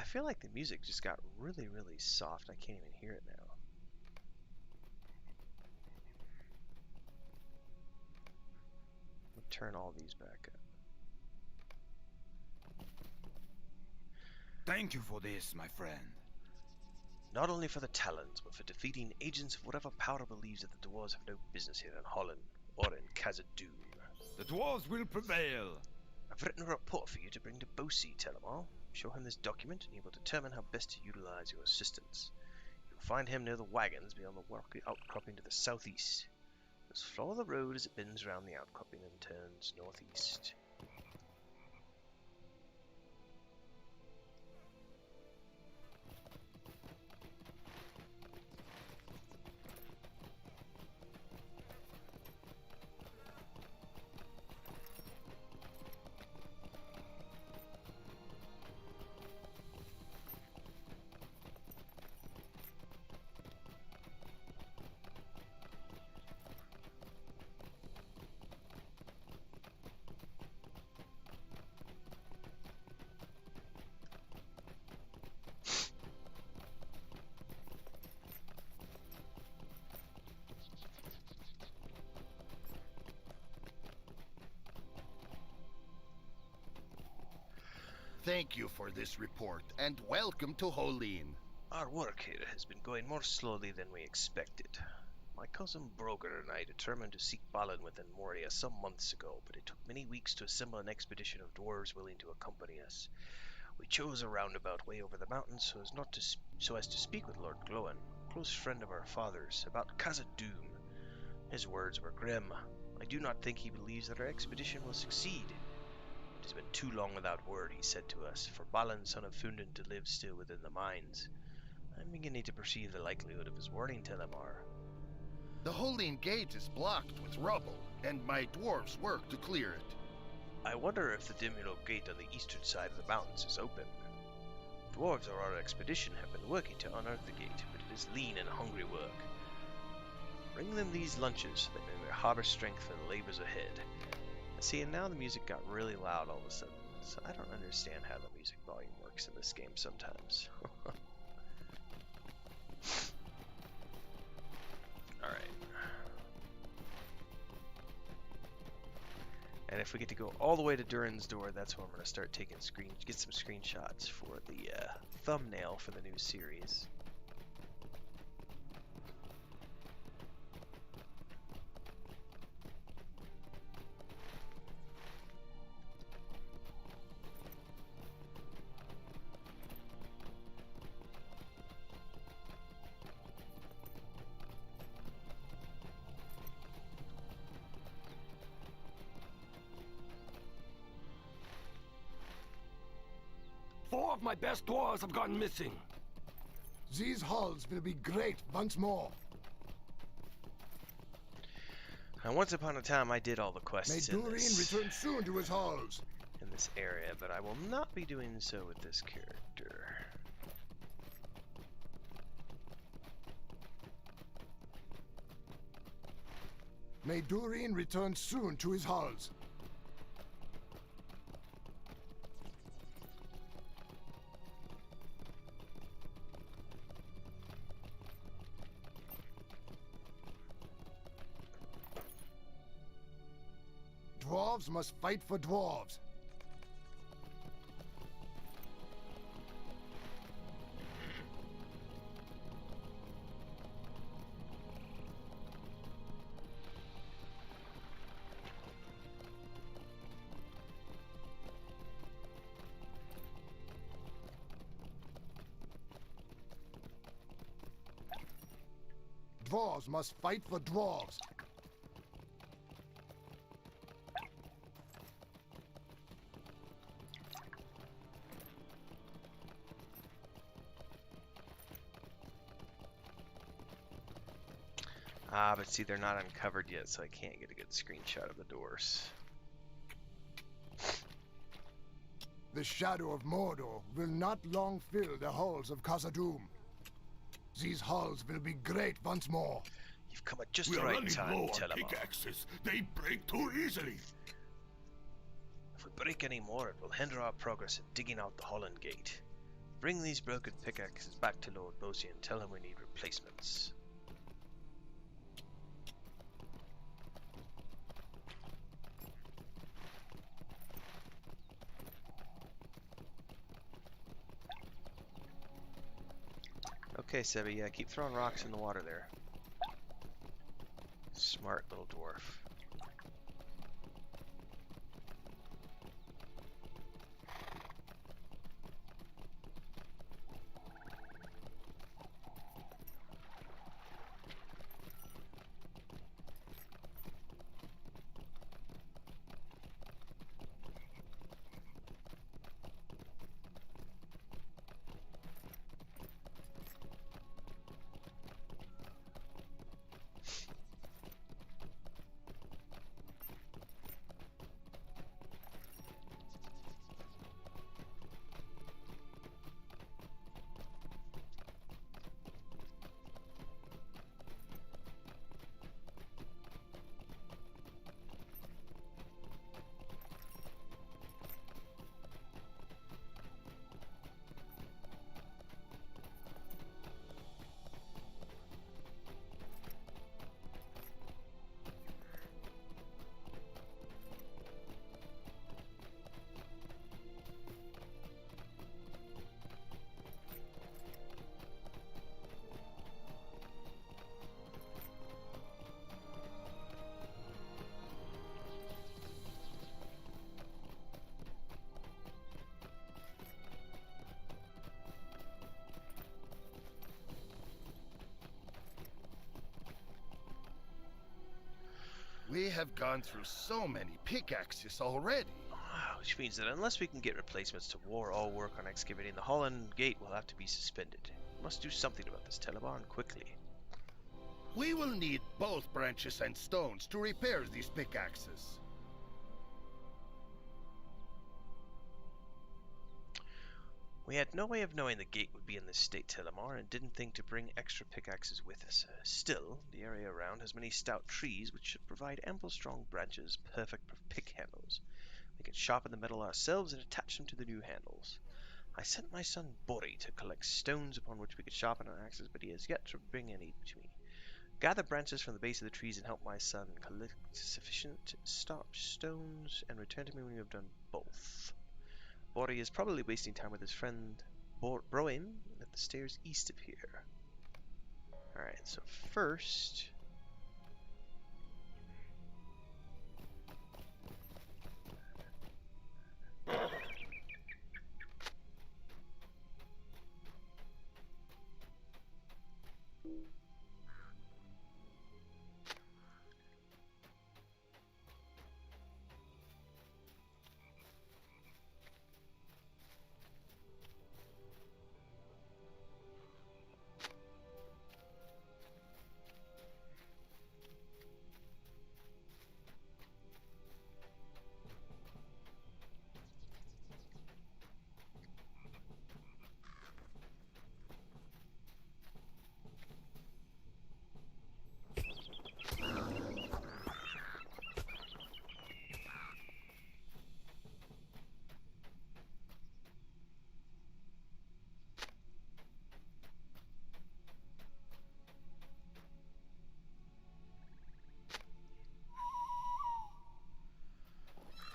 feel like the music just got really, really soft. I can't even hear it now. We'll turn all these back up.
Thank you for this, my friend.
Not only for the talons, but for defeating agents of whatever power believes that the dwarves have no business here in Holland or in Khazad-dûm.
The dwarves will prevail.
I've written a report for you to bring to Bosi, Telemar. Show him this document, and he will determine how best to utilize your assistance. You'll find him near the wagons beyond the rocky outcropping to the southeast. Just follow the road as it bends around the outcropping and turns northeast.
Thank you for this report, and welcome to Holin.
Our work here has been going more slowly than we expected. My cousin Broger and I determined to seek Balin within Moria some months ago, but it took many weeks to assemble an expedition of dwarves willing to accompany us. We chose a roundabout way over the mountains so as to speak with Lord Gloin, a close friend of our father's, about Khazad-dûm. His words were grim. I do not think he believes that our expedition will succeed. It has been too long without word, he said to us, for Balin, son of Fundin, to live still within the mines. I'm beginning to perceive the likelihood of his warning, Telemar.
The Holin gate is blocked with rubble, and my dwarves work to clear it.
I wonder if the Dimulo gate on the eastern side of the mountains is open. Dwarves of our expedition have been working to unearth the gate, but it is lean and hungry work. Bring them these lunches so that they may harbor strength for the labors ahead. See, and now the music got really loud all of a sudden, so I don't understand how the music volume works in this game sometimes. Alright. And if we get to go all the way to Durin's door, that's when I'm going to start taking get some screenshots for the thumbnail for the new series.
Four of my best dwarves have gone missing.
These halls will be great once more.
And once upon a time, I did all the
May
quests in
Durin
this
return soon to his halls.
area, but I will not be doing so with this character.
May Durin return soon to his halls. Dwarves must fight for dwarves. Dwarves must fight for dwarves.
Ah, but see, they're not uncovered yet, so I can't get a good screenshot of the doors.
The shadow of Mordor will not long fill the halls of Khazad-dûm. These halls will be great once more.
You've come at just
We
the
are
right
running
time,
low on
Telemar.
pickaxes. They break too easily.
If we break any more, it will hinder our progress in digging out the Holland Gate. Bring these broken pickaxes back to Lord Mosia and tell him we need replacements. Okay, Sebi, yeah, keep throwing rocks in the water there. Smart little dwarf.
We have gone through so many pickaxes already.
Which means that unless we can get replacements to war, all work on excavating the Holland Gate will have to be suspended. We must do something about this, Telebar, quickly.
We will need both branches and stones to repair these pickaxes.
We had no way of knowing the gate would be in this state, Telemar, and didn't think to bring extra pickaxes with us. Still, the area around has many stout trees which should provide ample strong branches perfect for pick handles. We can sharpen the metal ourselves and attach them to the new handles. I sent my son Bori to collect stones upon which we could sharpen our axes, but he has yet to bring any to me. Gather branches from the base of the trees and help my son collect sufficient stones and return to me when you have done both. Bori is probably wasting time with his friend Broim at the stairs east of here. Alright, so first...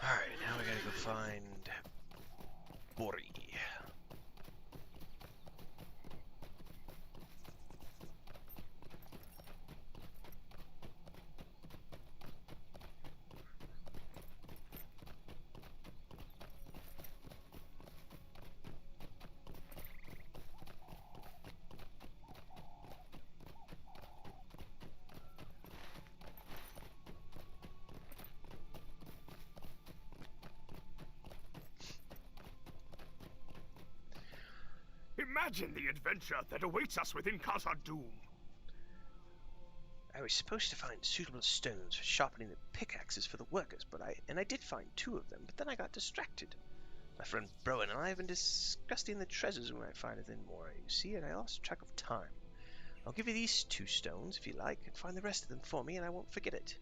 Alright, now we gotta go find Bori.
Imagine the adventure that awaits us within Khazad-dûm.
I was supposed to find suitable stones for sharpening the pickaxes for the workers, I did find 2 of them, but then I got distracted. My friend Browen and I have been discussing the treasures we might find within Moria, you see, and I lost track of time. I'll give you these 2 stones, if you like, and find the rest of them for me, and I won't forget it.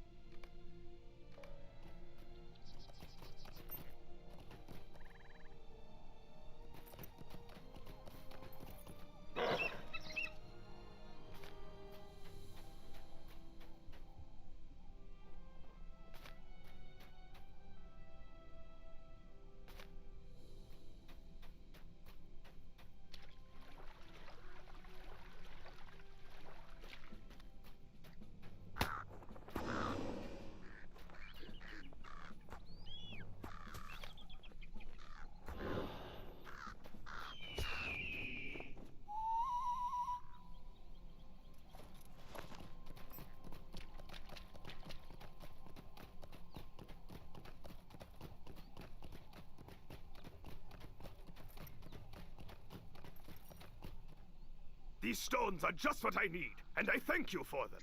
These stones are just what I need, and I thank you for them.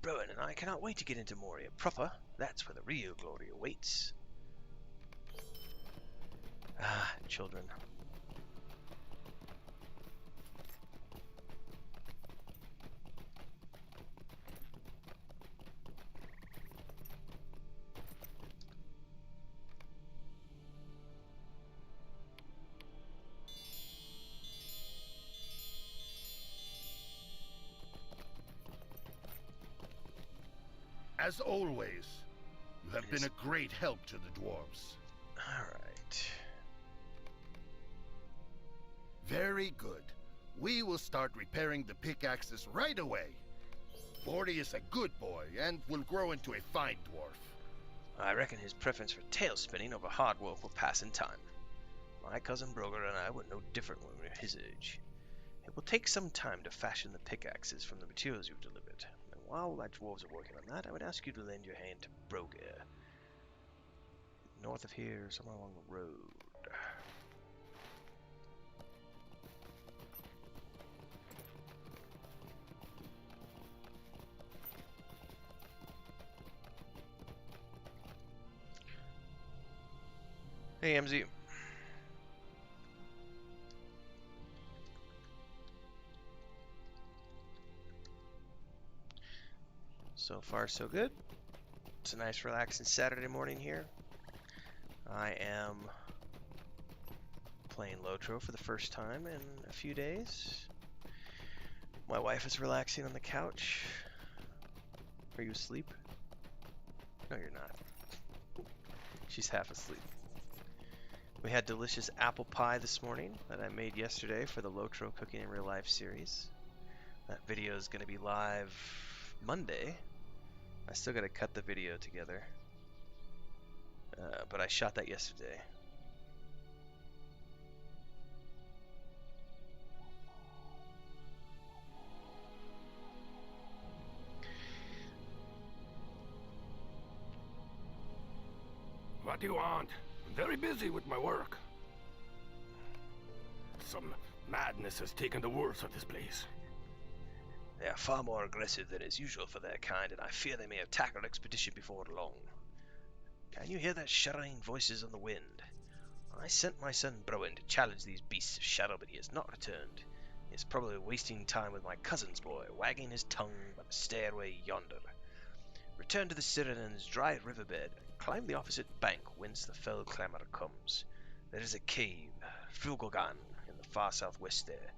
Browen and I cannot wait to get into Moria proper. That's where the real glory awaits. Ah, children.
As always, you have been a great help to the dwarves.
Alright.
Very good. We will start repairing the pickaxes right away. Morty is a good boy and will grow into a fine dwarf.
I reckon his preference for tail spinning over hard work will pass in time. My cousin Broger and I were no different when we were his age. It will take some time to fashion the pickaxes from the materials you've delivered. And while my dwarves are working on that, I would ask you to lend your hand to Broger. North of here, somewhere along the road. Hey, MZ. So far, so good. It's a nice, relaxing Saturday morning here. I am playing Lotro for the first time in a few days. My wife is relaxing on the couch. Are you asleep? No, you're not. She's half asleep. We had delicious apple pie this morning that I made yesterday for the Lotro Cooking in Real Life series. That video is going to be live Monday. I still got to cut the video together. But I shot that yesterday.
What do you want? I'm very busy with my work. Some madness has taken the worst of this place.
They are far more aggressive than is usual for their kind, and I fear they may attack our expedition before long. Can you hear their shuddering voices on the wind? I sent my son Browen to challenge these beasts of shadow, but he has not returned. He is probably wasting time with my cousin's boy, wagging his tongue by the stairway yonder. Return to the Sirenen's dry riverbed, and climb the opposite bank whence the fell clamor comes. There is a cave, Fulgogan, in the far southwest there.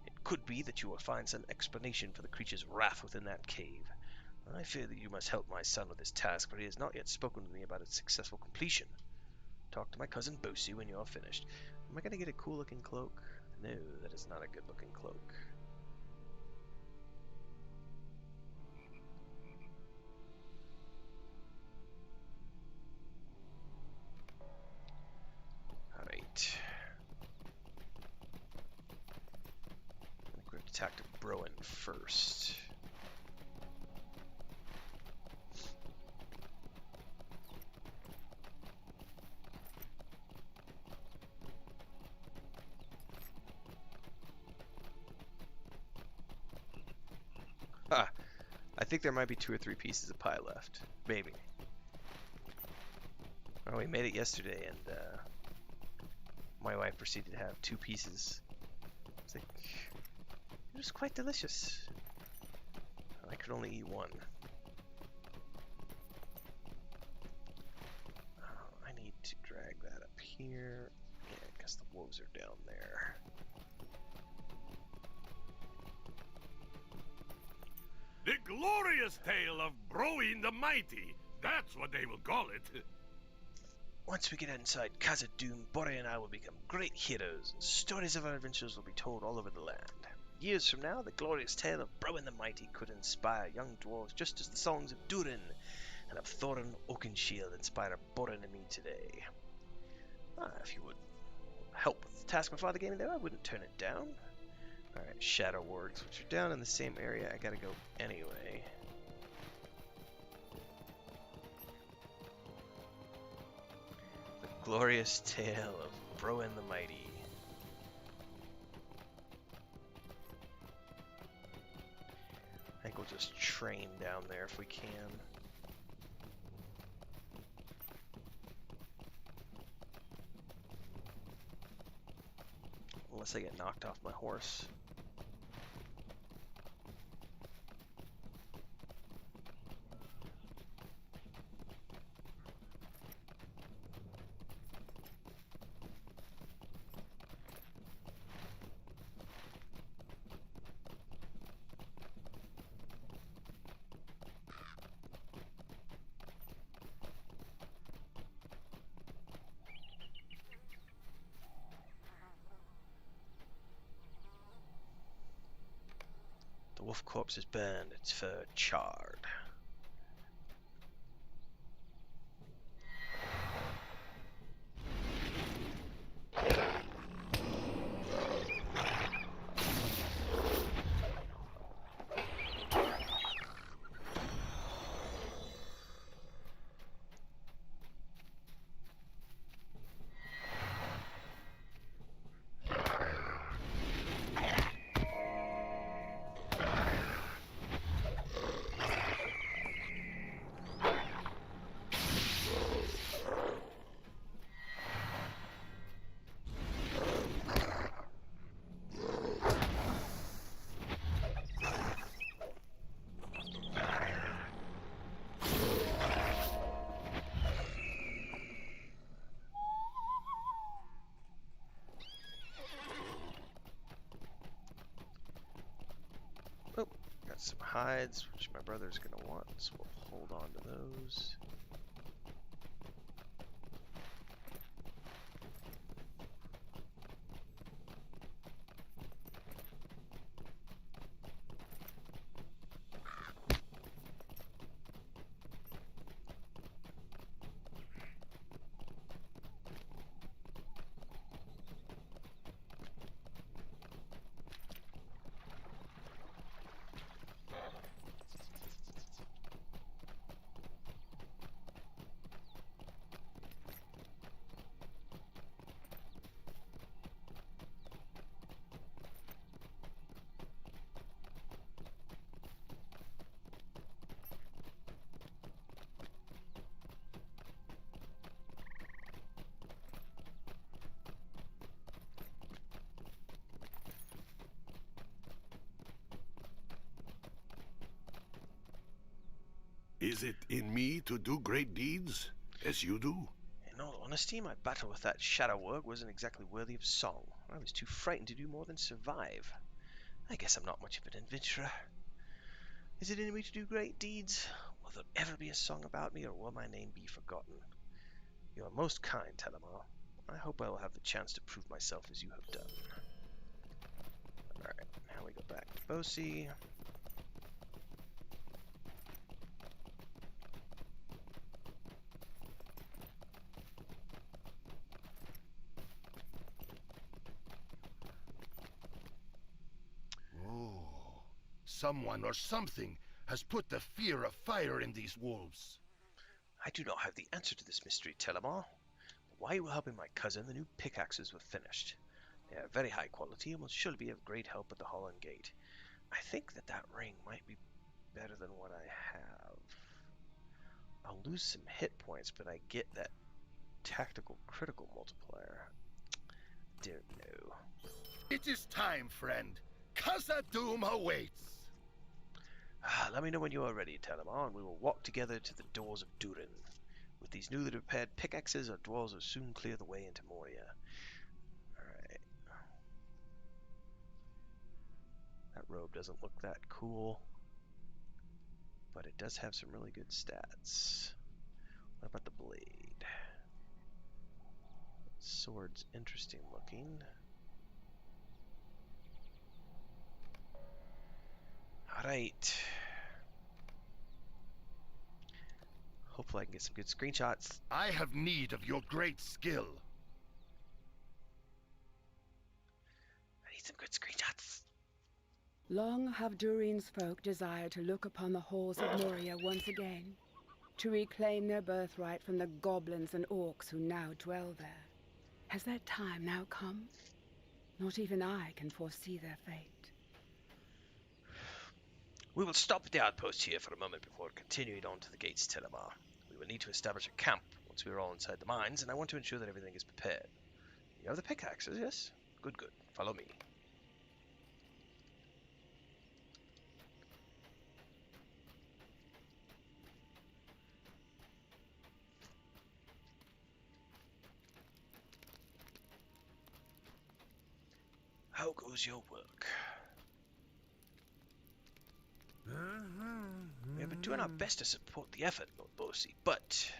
It could be that you will find some explanation for the creature's wrath within that cave. I fear that you must help my son with his task, for he has not yet spoken to me about its successful completion. Talk to my cousin Bosie when you are finished. Am I going to get a cool-looking cloak? No, that is not a good-looking cloak. Alright. I think we have to talk to Browen first. I think there might be 2 or 3 pieces of pie left. Maybe. Oh, we made it yesterday, and my wife proceeded to have 2 pieces. It's like, it was quite delicious. I could only eat 1. Oh, I need to drag that up here. Yeah, I guess the wolves are down there.
The glorious tale of Browen the Mighty. That's what they will call it.
Once we get inside Khazad-dûm, Moria and I will become great heroes, and stories of our adventures will be told all over the land. Years from now, the glorious tale of Browen the Mighty could inspire young dwarves just as the songs of Durin and of Thorin Oakenshield inspire Borin and me today. If you would help with the task my father gave me there, I wouldn't turn it down. Alright, Shadow Wargs, which are down in the same area. I gotta go anyway. The glorious tale of Browen the Mighty. I think we'll just train down there if we can. Unless I get knocked off my horse. The wolf corpse is burned, its fur charred. Oh, got some hides, which my brother's gonna want, so we'll hold on to those.
Is it in me to do great deeds, as you do?
In all honesty, my battle with that shadow orc wasn't exactly worthy of song. I was too frightened to do more than survive. I guess I'm not much of an adventurer. Is it in me to do great deeds? Will there ever be a song about me, or will my name be forgotten? You are most kind, Telemar. I hope I will have the chance to prove myself as you have done. Alright, now we go back to Bosi.
Someone or something has put the fear of fire in these wolves.
I do not have the answer to this mystery, Telemar. But while you were helping my cousin, the new pickaxes were finished. They are very high quality and will surely be of great help at the Holland Gate. I think that ring might be better than what I have. I'll lose some hit points, but I get that tactical critical multiplier. Don't know.
It is time, friend. Khazad-dûm awaits.
Let me know when you are ready, Telemar, and we will walk together to the doors of Durin. With these newly repaired pickaxes, our dwarves will soon clear the way into Moria. Alright. That robe doesn't look that cool, but it does have some really good stats. What about the blade? Sword's interesting looking. Alright. Hopefully I can get some good screenshots.
I have need of your great skill.
I need some good screenshots.
Long have Durin's folk desired to look upon the halls of Moria once again, to reclaim their birthright from the goblins and orcs who now dwell there. Has that time now come? Not even I can foresee their fate.
We will stop at the outpost here for a moment before continuing on to the gates, Telemar. We will need to establish a camp once we are all inside the mines, and I want to ensure that everything is prepared. You have the pickaxes, yes? Good, good. Follow me. How goes your work? We have been doing our best to support the effort, Lord Bosi, but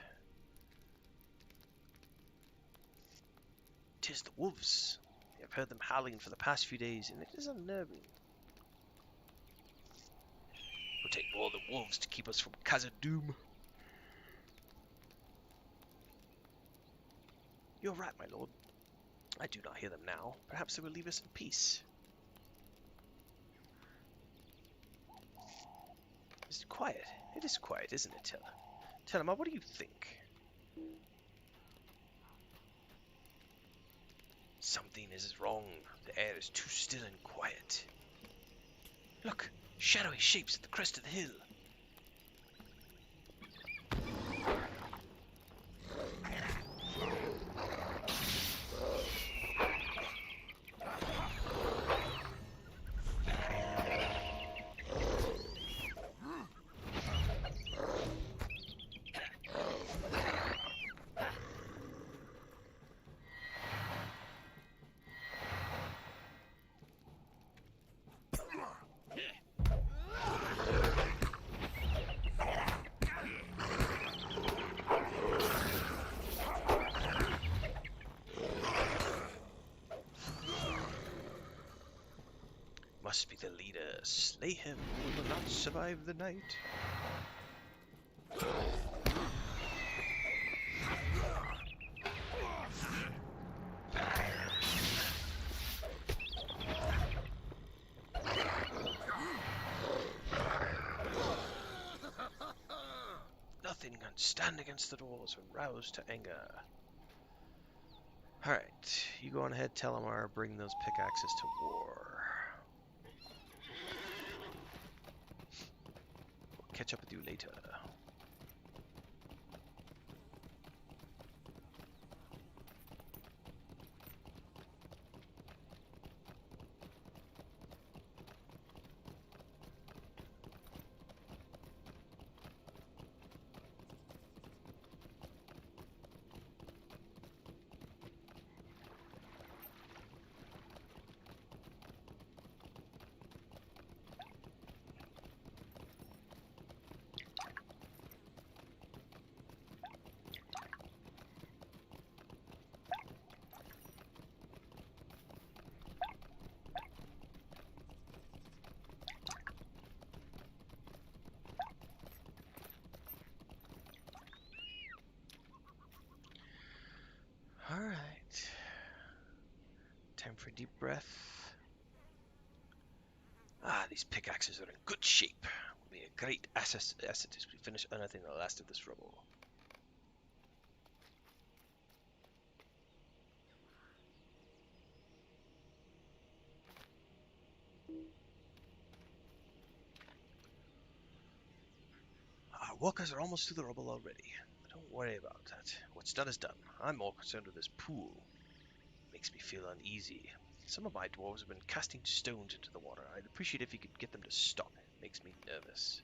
'tis the wolves. We have heard them howling for the past few days, and it is unnerving. It will take more than wolves to keep us from Khazad-dûm. You're right, my lord. I do not hear them now. Perhaps they will leave us in peace. Is it quiet? It is quiet, isn't it, Telema, what do you think? Something is wrong. The air is too still and quiet. Look, shadowy shapes at the crest of the hill. Must be the leader. Slay him. We will not survive the night. Nothing can stand against the dwarves when roused to anger. Alright, you go on ahead, Telemar, bring those pickaxes to war. We'll catch up with you later. Alright. Time for a deep breath. Ah, these pickaxes are in good shape. Will be a great asset as we finish unearthing the last of this rubble. Our workers are almost through the rubble already. Don't worry about that. What's done is done. I'm more concerned with this pool. Makes me feel uneasy. Some of my dwarves have been casting stones into the water. I'd appreciate if you could get them to stop. It makes me nervous.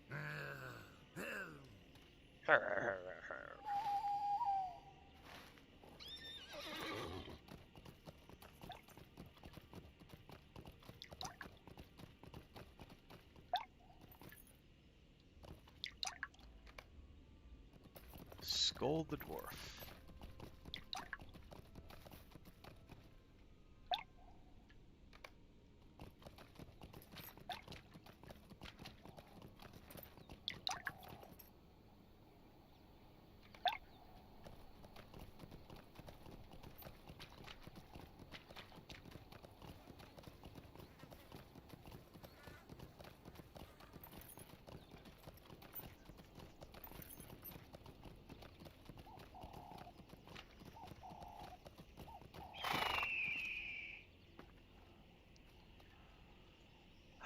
Scold the dwarf.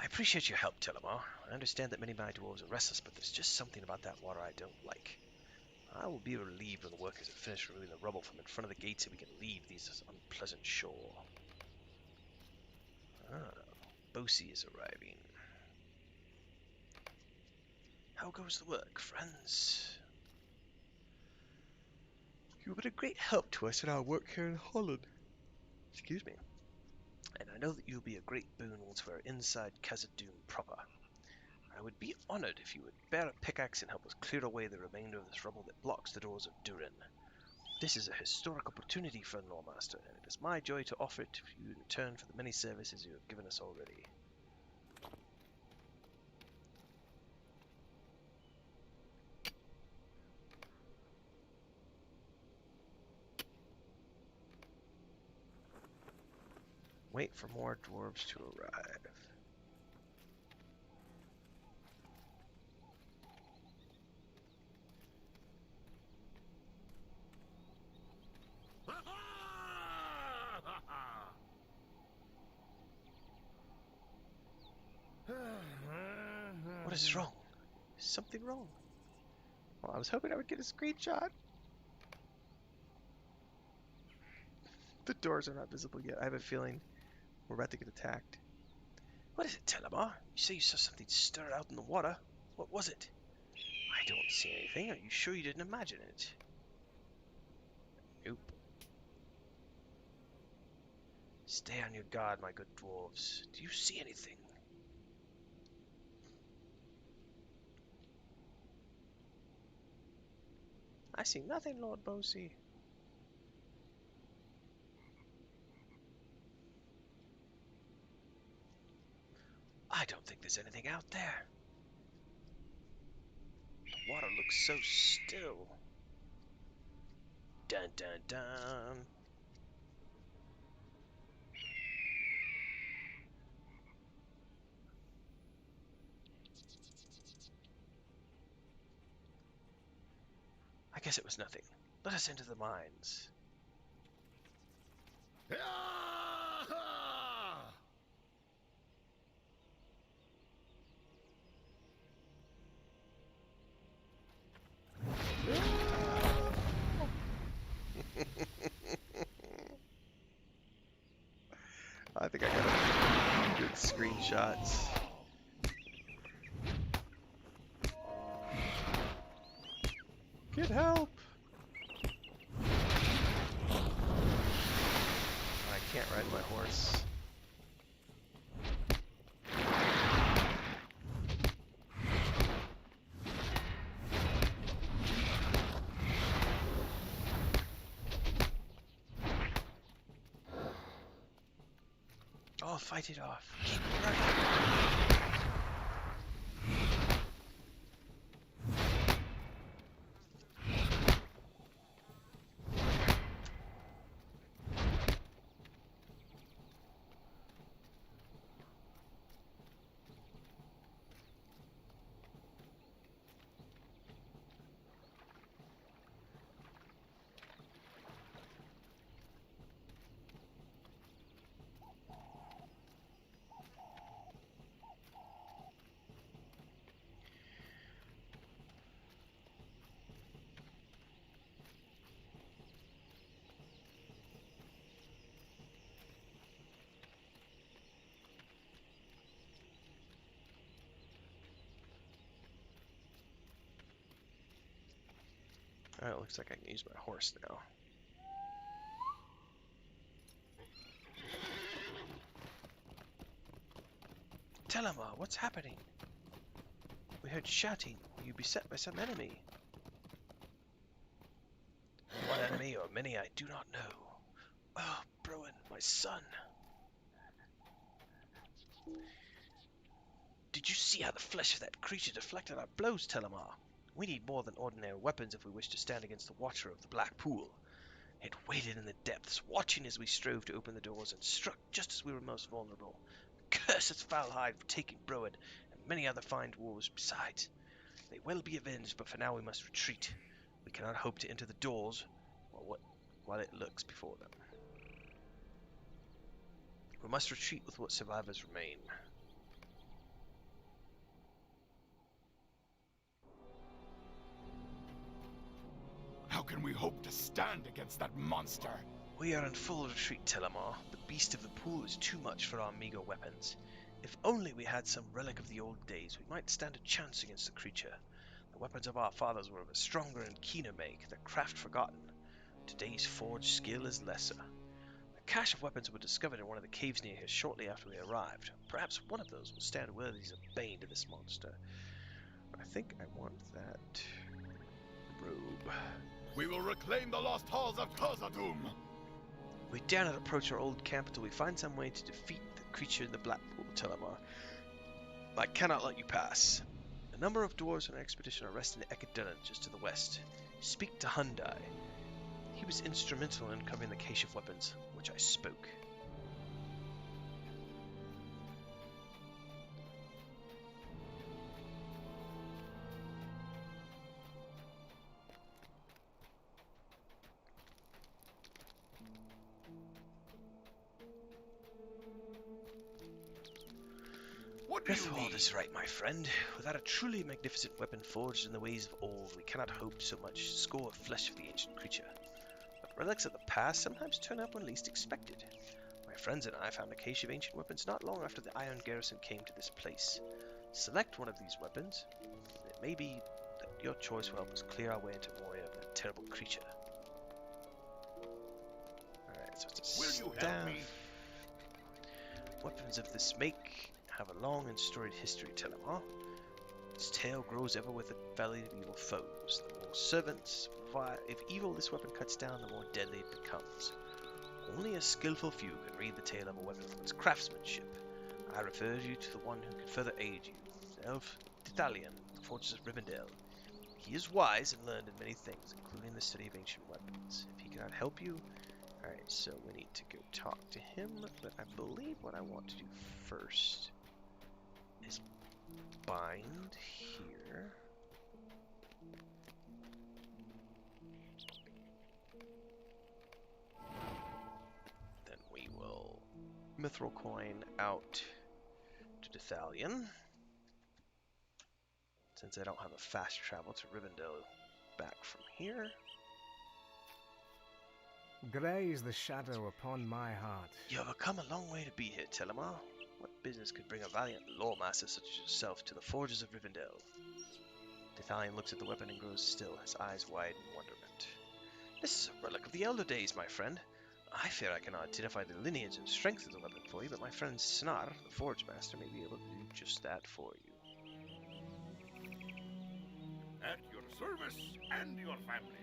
I appreciate your help, Telemar. I understand that many of my dwarves are restless, but there's just something about that water I don't like. I will be relieved when the workers have finished removing the rubble from in front of the gate so we can leave this unpleasant shore. Ah, Bosie is arriving. How goes the work, friends? You've been a great help to us in our work here in Holland. Excuse me. And I know that you'll be a great boon once we're inside Khazad-dûm proper. I would be honored if you would bear a pickaxe and help us clear away the remainder of this rubble that blocks the doors of Durin. This is a historic opportunity for Loremaster, and it is my joy to offer it to you in return for the many services you have given us already. Wait for more dwarves to arrive. What is wrong? Is something wrong? Well, I was hoping I would get a screenshot. The doors are not visible yet. I have a feeling we're about to get attacked. What is it, Telemar? You say you saw something stir out in the water. What was it? I don't see anything. Are you sure you didn't imagine it? Nope. Stay on your guard, my good dwarves. Do you see anything? I see nothing, Lord Bosie. I don't think there's anything out there. The water looks so still. Dun dun dun. I guess it was nothing. Let us into the mines. I think I got good screenshots. Get help! I can't ride my horse. Oh, fight it off. Keep running. Alright, looks like I can use my horse now. Telemar, what's happening? We heard shouting. Were you beset by some enemy? What enemy or many I do not know. Oh, Bruin, my son. Did you see how the flesh of that creature deflected our blows, Telemar? We need more than ordinary weapons if we wish to stand against the Watcher of the Black Pool. It waited in the depths, watching as we strove to open the doors, and struck just as we were most vulnerable. Curse its foul hide for taking Bruin, and many other fine dwarves besides. They will be avenged, but for now we must retreat. We cannot hope to enter the doors while it lurks before them. We must retreat with what survivors remain.
can we hope to stand against that monster?
We are in full retreat, Telemar. The beast of the pool is too much for our meager weapons. If only we had some relic of the old days, we might stand a chance against the creature. The weapons of our fathers were of a stronger and keener make, their craft forgotten. Today's forged skill is lesser. A cache of weapons were discovered in one of the caves near here shortly after we arrived. Perhaps one of those will stand worthy as a bane to this monster. I think I want that robe.
We will reclaim the lost halls of Khazad-dûm.
We dare not approach our old camp until we find some way to defeat the creature in the Black Pool, Telemar. I cannot let you pass. A number of dwarves on our expedition are resting at Ekadunnan just to the west. Speak to Hyundai. He was instrumental in uncovering the cache of weapons, which I spoke.
What do you
Rithwald
need?
is right, my friend. Without a truly magnificent weapon forged in the ways of old, we cannot hope so much to score of flesh of the ancient creature. But relics of the past sometimes turn up when least expected. My friends and I found a cache of ancient weapons not long after the Iron Garrison came to this place. Select one of these weapons, and it may be that your choice will help us clear our way into Moria of that terrible creature. Alright, so it's a
Will you help
staff.
me?
Weapons of this make have a long and storied history, Telemar. Its tale grows ever with the valley of evil foes. The more servants, if evil this weapon cuts down, the more deadly it becomes. Only a skillful few can read the tale of a weapon from its craftsmanship. I refer you to the one who can further aid you, the elf Tithalion, the fortress of Rivendell. He is wise and learned in many things, including the study of ancient weapons. If he cannot help you, alright, so we need to go talk to him, but I believe what I want to do first is bind here. Then we will mithril coin out to Dethalion. Since I don't have a fast travel to Rivendell back from here.
Grey is the shadow upon my heart.
You have come a long way to be here, Telemar. What business could bring a valiant loremaster such as yourself to the forges of Rivendell? Dethalion looks at the weapon and grows still, his eyes wide in wonderment. This is a relic of the elder days, my friend. I fear I cannot identify the lineage and strength of the weapon for you, but my friend Snar, the forge master, may be able to do just that for you.
At your service and your families.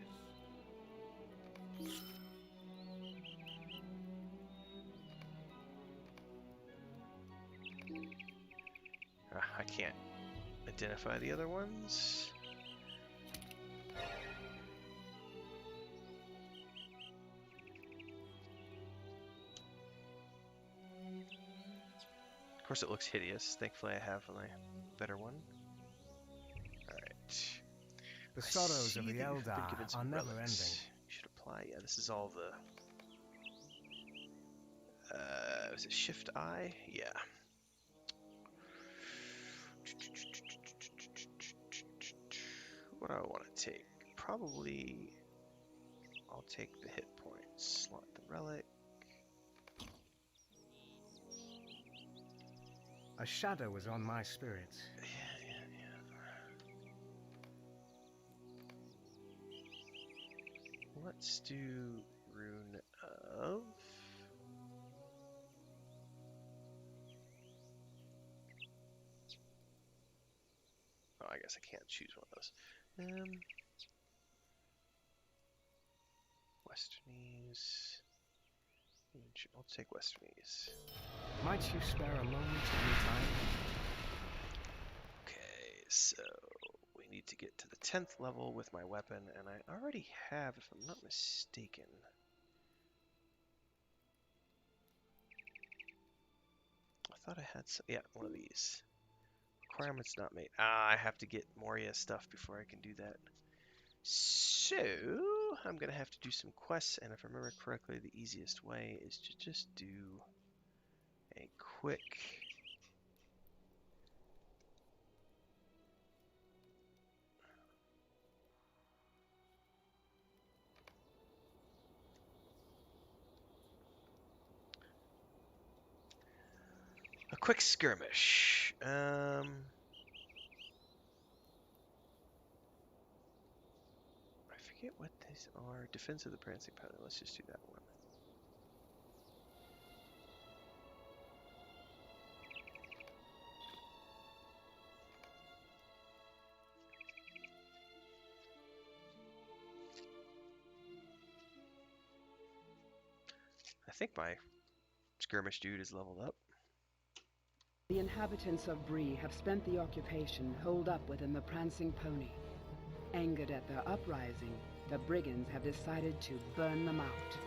I can't identify the other ones. Of course it looks hideous. Thankfully I have a better one. Alright.
The
I
sorrows
see
of
that
the
you've been
Eldar
given some
are never
relics.
ending.
You should apply. Yeah, this is all the. Was it Shift I? Yeah. What do I want to take? Probably. I'll take the hit points. Slot the relic.
A shadow is on my spirit.
Yeah. Let's do Rune of. Oh, I guess I can't choose one of those. Westernese. I'll take Westernese.
Might you spare a moment of your time?
Okay, so we need to get to the 10th level with my weapon, and I already have, if I'm not mistaken. I thought I had some, yeah, one of these. Requirements not made. I have to get Moria stuff before I can do that. So, I'm going to have to do some quests, and if I remember correctly, the easiest way is to just do a quick quick skirmish. I forget what these are. Defense of the Prancing Panther. Let's just do that one. I think my skirmish dude is leveled up.
The inhabitants of Bree have spent the occupation holed up within the Prancing Pony. Angered at their uprising, the brigands have decided to burn them out.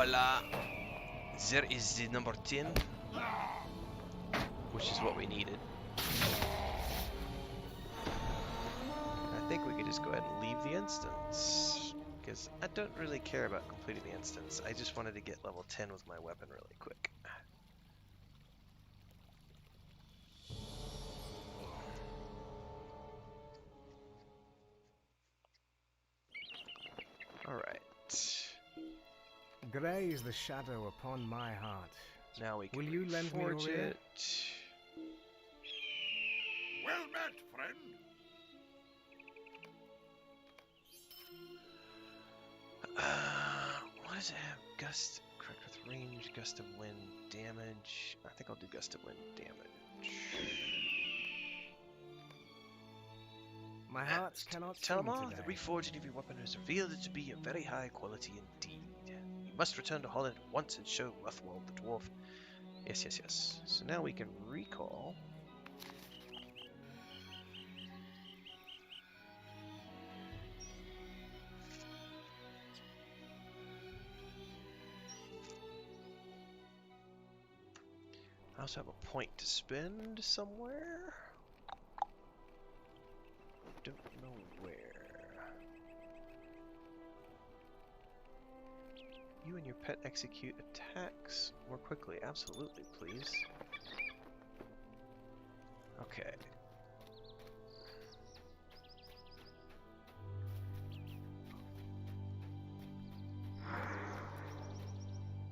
Voila. There is the number 10, which is what we needed. I think we could just go ahead and leave the instance, because I don't really care about completing the instance. I just wanted to get level 10 with my weapon really quick. Alright.
Grey is the shadow upon my heart.
Now we can
Will you lend me
forge
your ear?
it.
Well met, friend.
What does it have? Gust, correct with range, gust of wind, damage. I think I'll do gust of wind damage.
My hearts cannot sing
Telmar,
today.
the reforging of your weapon has revealed it to be of very high quality indeed. You must return to Holland at once and show Rothwald the dwarf. Yes, yes, yes. So now we can recall. I also have a point to spend somewhere. Don't know where. You and your pet execute attacks more quickly. Absolutely, please. Okay.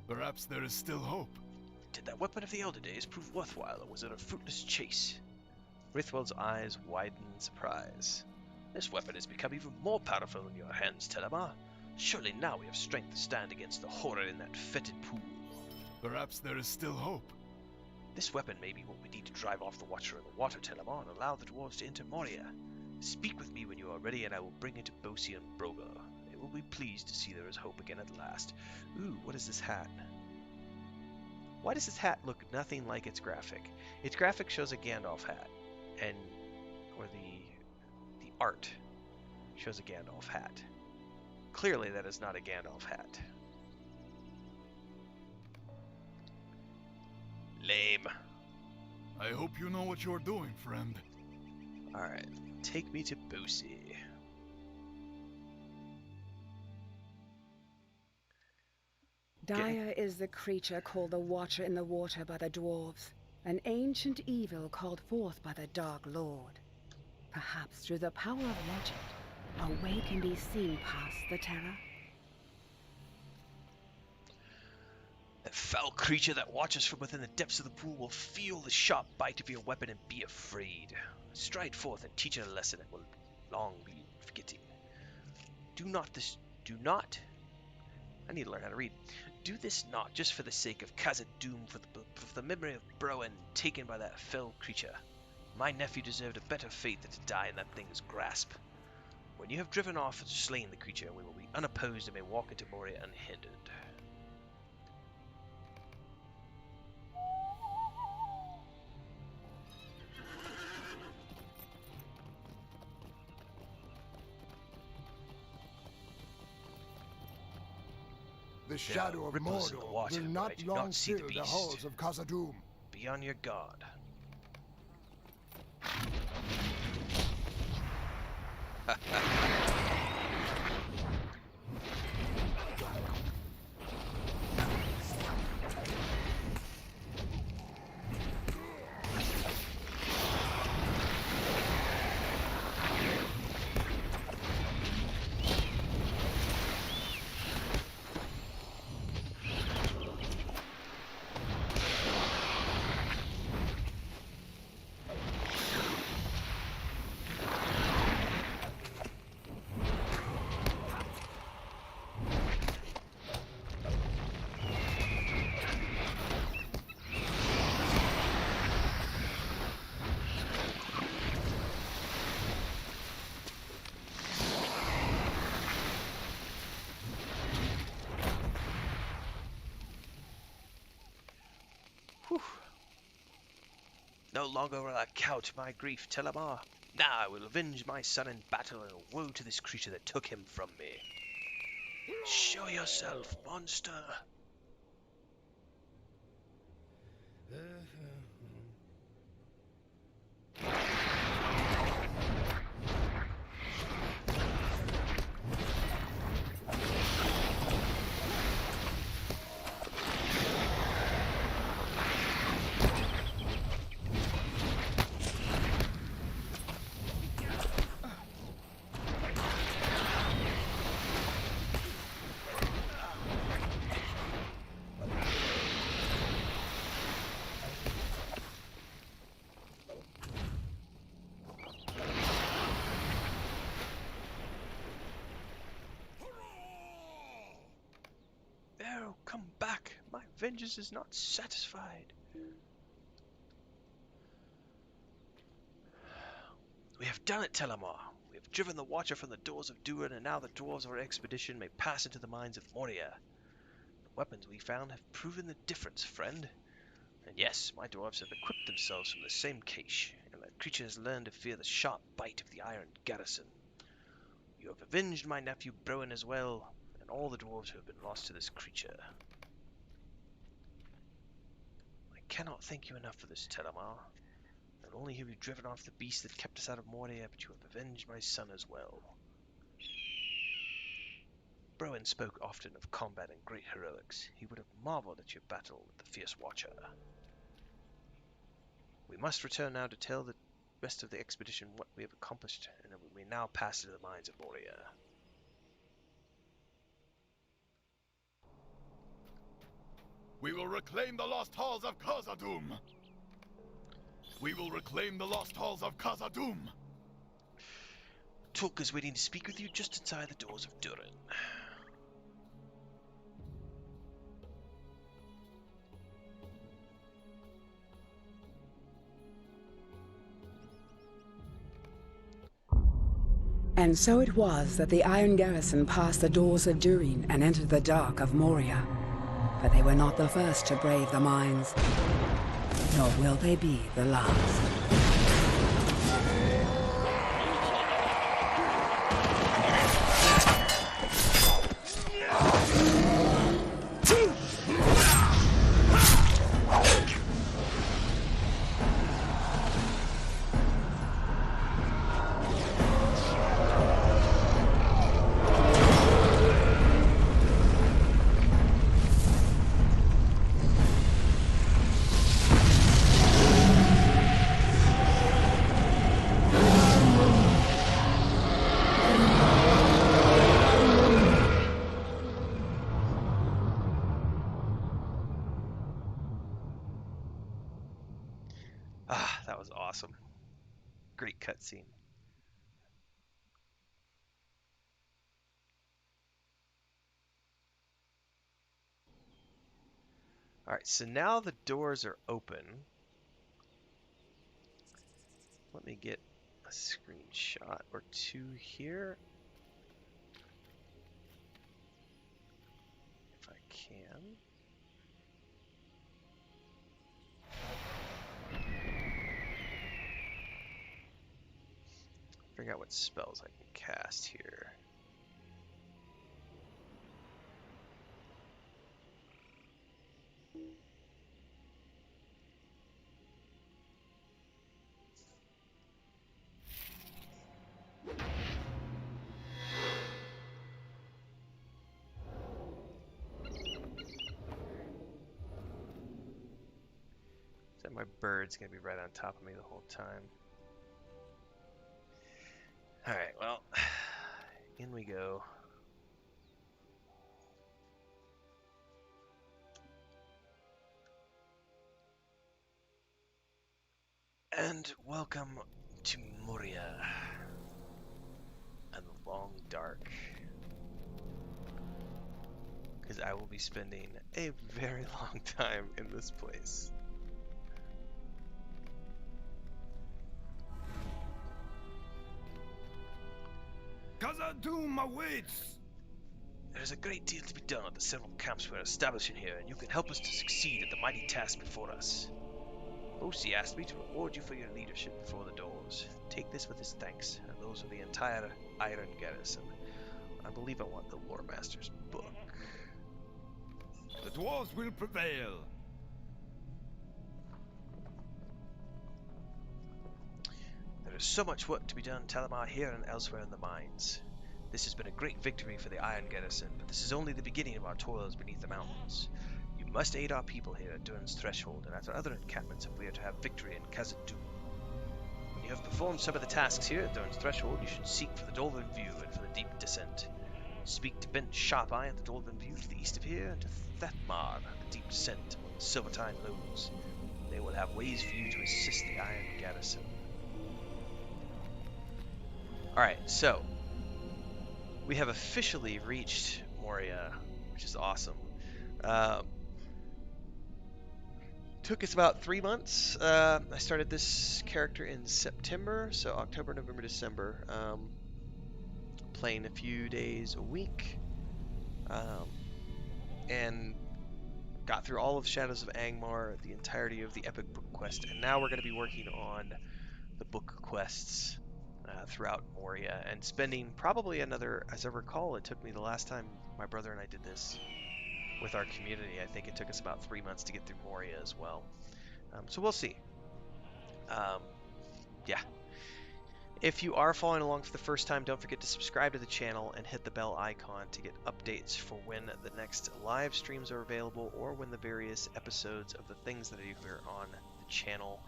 Perhaps there is still hope.
Did that weapon of the elder days prove worthwhile, or was it a fruitless chase? Rithwald's eyes widened in surprise. This weapon has become even more powerful in your hands, Telemar. Surely now we have strength to stand against the horror in that fetid pool.
Perhaps there is still hope.
This weapon may be what we need to drive off the Watcher in the water, Telemar, and allow the dwarves to enter Moria. Speak with me when you are ready, and I will bring it to Bosi and Broga. They will be pleased to see there is hope again at last. Ooh, what is this hat? Why does this hat look nothing like its graphic? Its graphic shows a Gandalf hat, or the art shows a Gandalf hat. Clearly that is not a Gandalf hat. Lame.
I hope you know what you're doing, friend.
Alright, take me to Bosi.
Dire is the creature called the Watcher in the Water by the dwarves, an ancient evil called forth by the Dark Lord. Perhaps through the power of legend, a way can be seen past the terror.
That foul creature that watches from within the depths of the pool will feel the sharp bite of your weapon and be afraid. Stride forth and teach it a lesson it will long be forgetting. I need to learn how to read. Do this not just for the sake of Khazad-dûm, for the memory of Browan taken by that fell creature. My nephew deserved a better fate than to die in that thing's grasp. When you have driven off and slain the creature, we will be unopposed and may walk into Moria unhindered.
The shadow of
ripples in the
Mordor
water,
will
but I
not
do
long
not see the
fill the
beast.
halls of Khazad-dûm.
Be on your guard. Whew. No longer will I count my grief, Telemar. Now I will avenge my son in battle, and woe to this creature that took him from me. Show yourself, monster! Oh, come back! My vengeance is not satisfied. We have done it, Telemar. We have driven the Watcher from the doors of Durin, and now the dwarves of our expedition may pass into the mines of Moria. The weapons we found have proven the difference, friend. And yes, my dwarves have equipped themselves from the same cache, and that creature has learned to fear the sharp bite of the iron garrison. You have avenged my nephew Browen as well, and all the dwarves who have been lost to this creature. I cannot thank you enough for this, Telemar. Not only have you driven off the beast that kept us out of Moria, but you have avenged my son as well. Browen spoke often of combat and great heroics. He would have marveled at your battle with the fierce Watcher. We must return now to tell the rest of the expedition what we have accomplished, and that we may now pass into the mines of Moria.
We will reclaim the lost halls of Khazad-dûm. We will reclaim the lost halls of Khazad-dûm.
Tulk is waiting to speak with you just inside the doors of Durin.
And so it was that the Iron Garrison passed the doors of Durin and entered the dark of Moria. But they were not the first to brave the mines, nor will they be the last.
Ah, that was awesome. Great cutscene. Alright, so now the doors are open. Let me get a screenshot or two here. If I can. Figure out what spells I can cast here. So my bird's gonna be right on top of me the whole time. Alright, well, in we go. And welcome to Moria and the long dark. Because I will be spending a very long time in this place.
Khazad-dûm awaits!
There's a great deal to be done at the several camps we're establishing here, and you can help us to succeed at the mighty task before us. Bosi asked me to reward you for your leadership before the doors. Take this with his thanks, and those of the entire Iron Garrison. I believe I want the Loremaster's book.
The dwarves will prevail.
is so much work to be done, Talamar, here and elsewhere in the mines. This has been a great victory for the Iron Garrison, but this is only the beginning of our toils beneath the mountains. You must aid our people here at Durin's Threshold and at our other encampments if we are to have victory in Khazad-dûm. When you have performed some of the tasks here at Durin's Threshold, you should seek for the Dolven View and for the Deep Descent. Speak to Bent Sharpeye at the Dolven View to the east of here, and to Thetmar at the Deep Descent among the Silvertine Lows. They will have ways for you to assist the Iron Garrison. Alright, so we have officially reached Moria, which is awesome. Took us about 3 months. I started this character in September, so October, November, December. Playing a few days a week. And got through all of Shadows of Angmar, the entirety of the Epic Book Quest, and now we're going to be working on the book quests throughout Moria, and spending probably another, as I recall, it took me the last time my brother and I did this with our community, I think it took us about 3 months to get through Moria as well. So we'll see. Yeah. If you are following along for the first time, don't forget to subscribe to the channel and hit the bell icon to get updates for when the next live streams are available or when the various episodes of the things that are here on the channel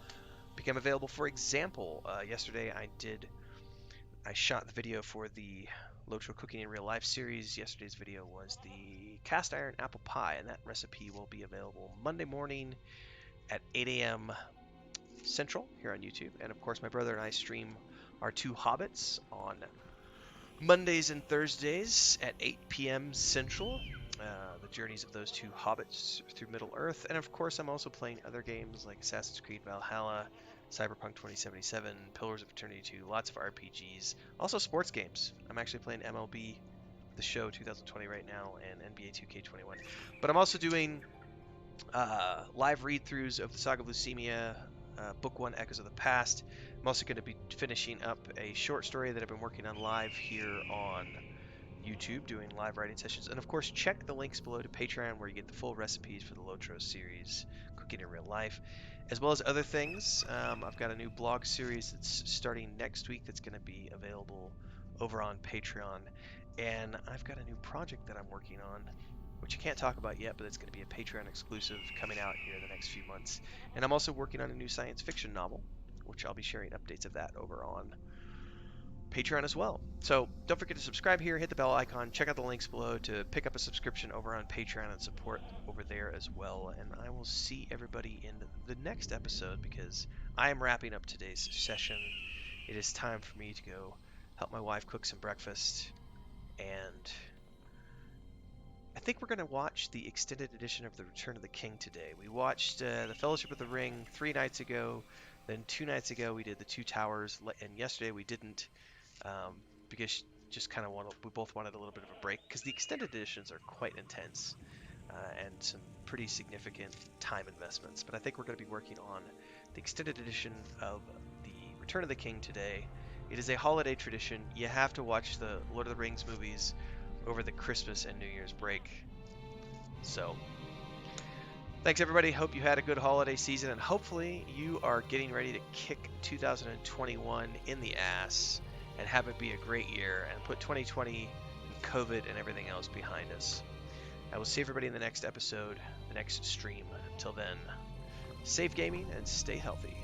become available. For example, yesterday I shot the video for the Lotro Cooking in Real Life series. Yesterday's video was the cast iron apple pie, and that recipe will be available Monday morning at 8 a.m. Central here on YouTube. And of course, my brother and I stream our two Hobbits on Mondays and Thursdays at 8 p.m. Central. The journeys of those two Hobbits through Middle Earth. And of course, I'm also playing other games like Assassin's Creed Valhalla, Cyberpunk 2077, Pillars of Eternity 2, lots of RPGs, also sports games. I'm actually playing MLB The Show 2020 right now and NBA 2K21. But I'm also doing live read-throughs of the Saga of Leucemia, Book 1 Echoes of the Past. I'm also going to be finishing up a short story that I've been working on live here on YouTube, doing live writing sessions. And of course, check the links below to Patreon where you get the full recipes for the Lotro series, Cooking in Real Life, as well as other things. I've got a new blog series that's starting next week that's going to be available over on Patreon. And I've got a new project that I'm working on, which I can't talk about yet, but it's going to be a Patreon exclusive coming out here in the next few months. And I'm also working on a new science fiction novel, which I'll be sharing updates of that over on Patreon as well. So don't forget to subscribe here, hit the bell icon, check out the links below to pick up a subscription over on Patreon and support over there as well. And I will see everybody in the next episode because I am wrapping up today's session. It is time for me to go help my wife cook some breakfast, and I think we're going to watch the extended edition of The Return of the King today. We watched The Fellowship of the Ring 3 nights ago, then 2 nights ago we did The Two Towers, and yesterday we didn't. Because just kind of we both wanted a little bit of a break because the extended editions are quite intense and some pretty significant time investments. But I think we're going to be working on the extended edition of the Return of the King today. It is a holiday tradition. You have to watch the Lord of the Rings movies over the Christmas and New Year's break. So thanks everybody. Hope you had a good holiday season, and hopefully you are getting ready to kick 2021 in the ass and have it be a great year and put 2020 and COVID and everything else behind us. I will see everybody in the next episode, the next stream. Until then, safe gaming and stay healthy.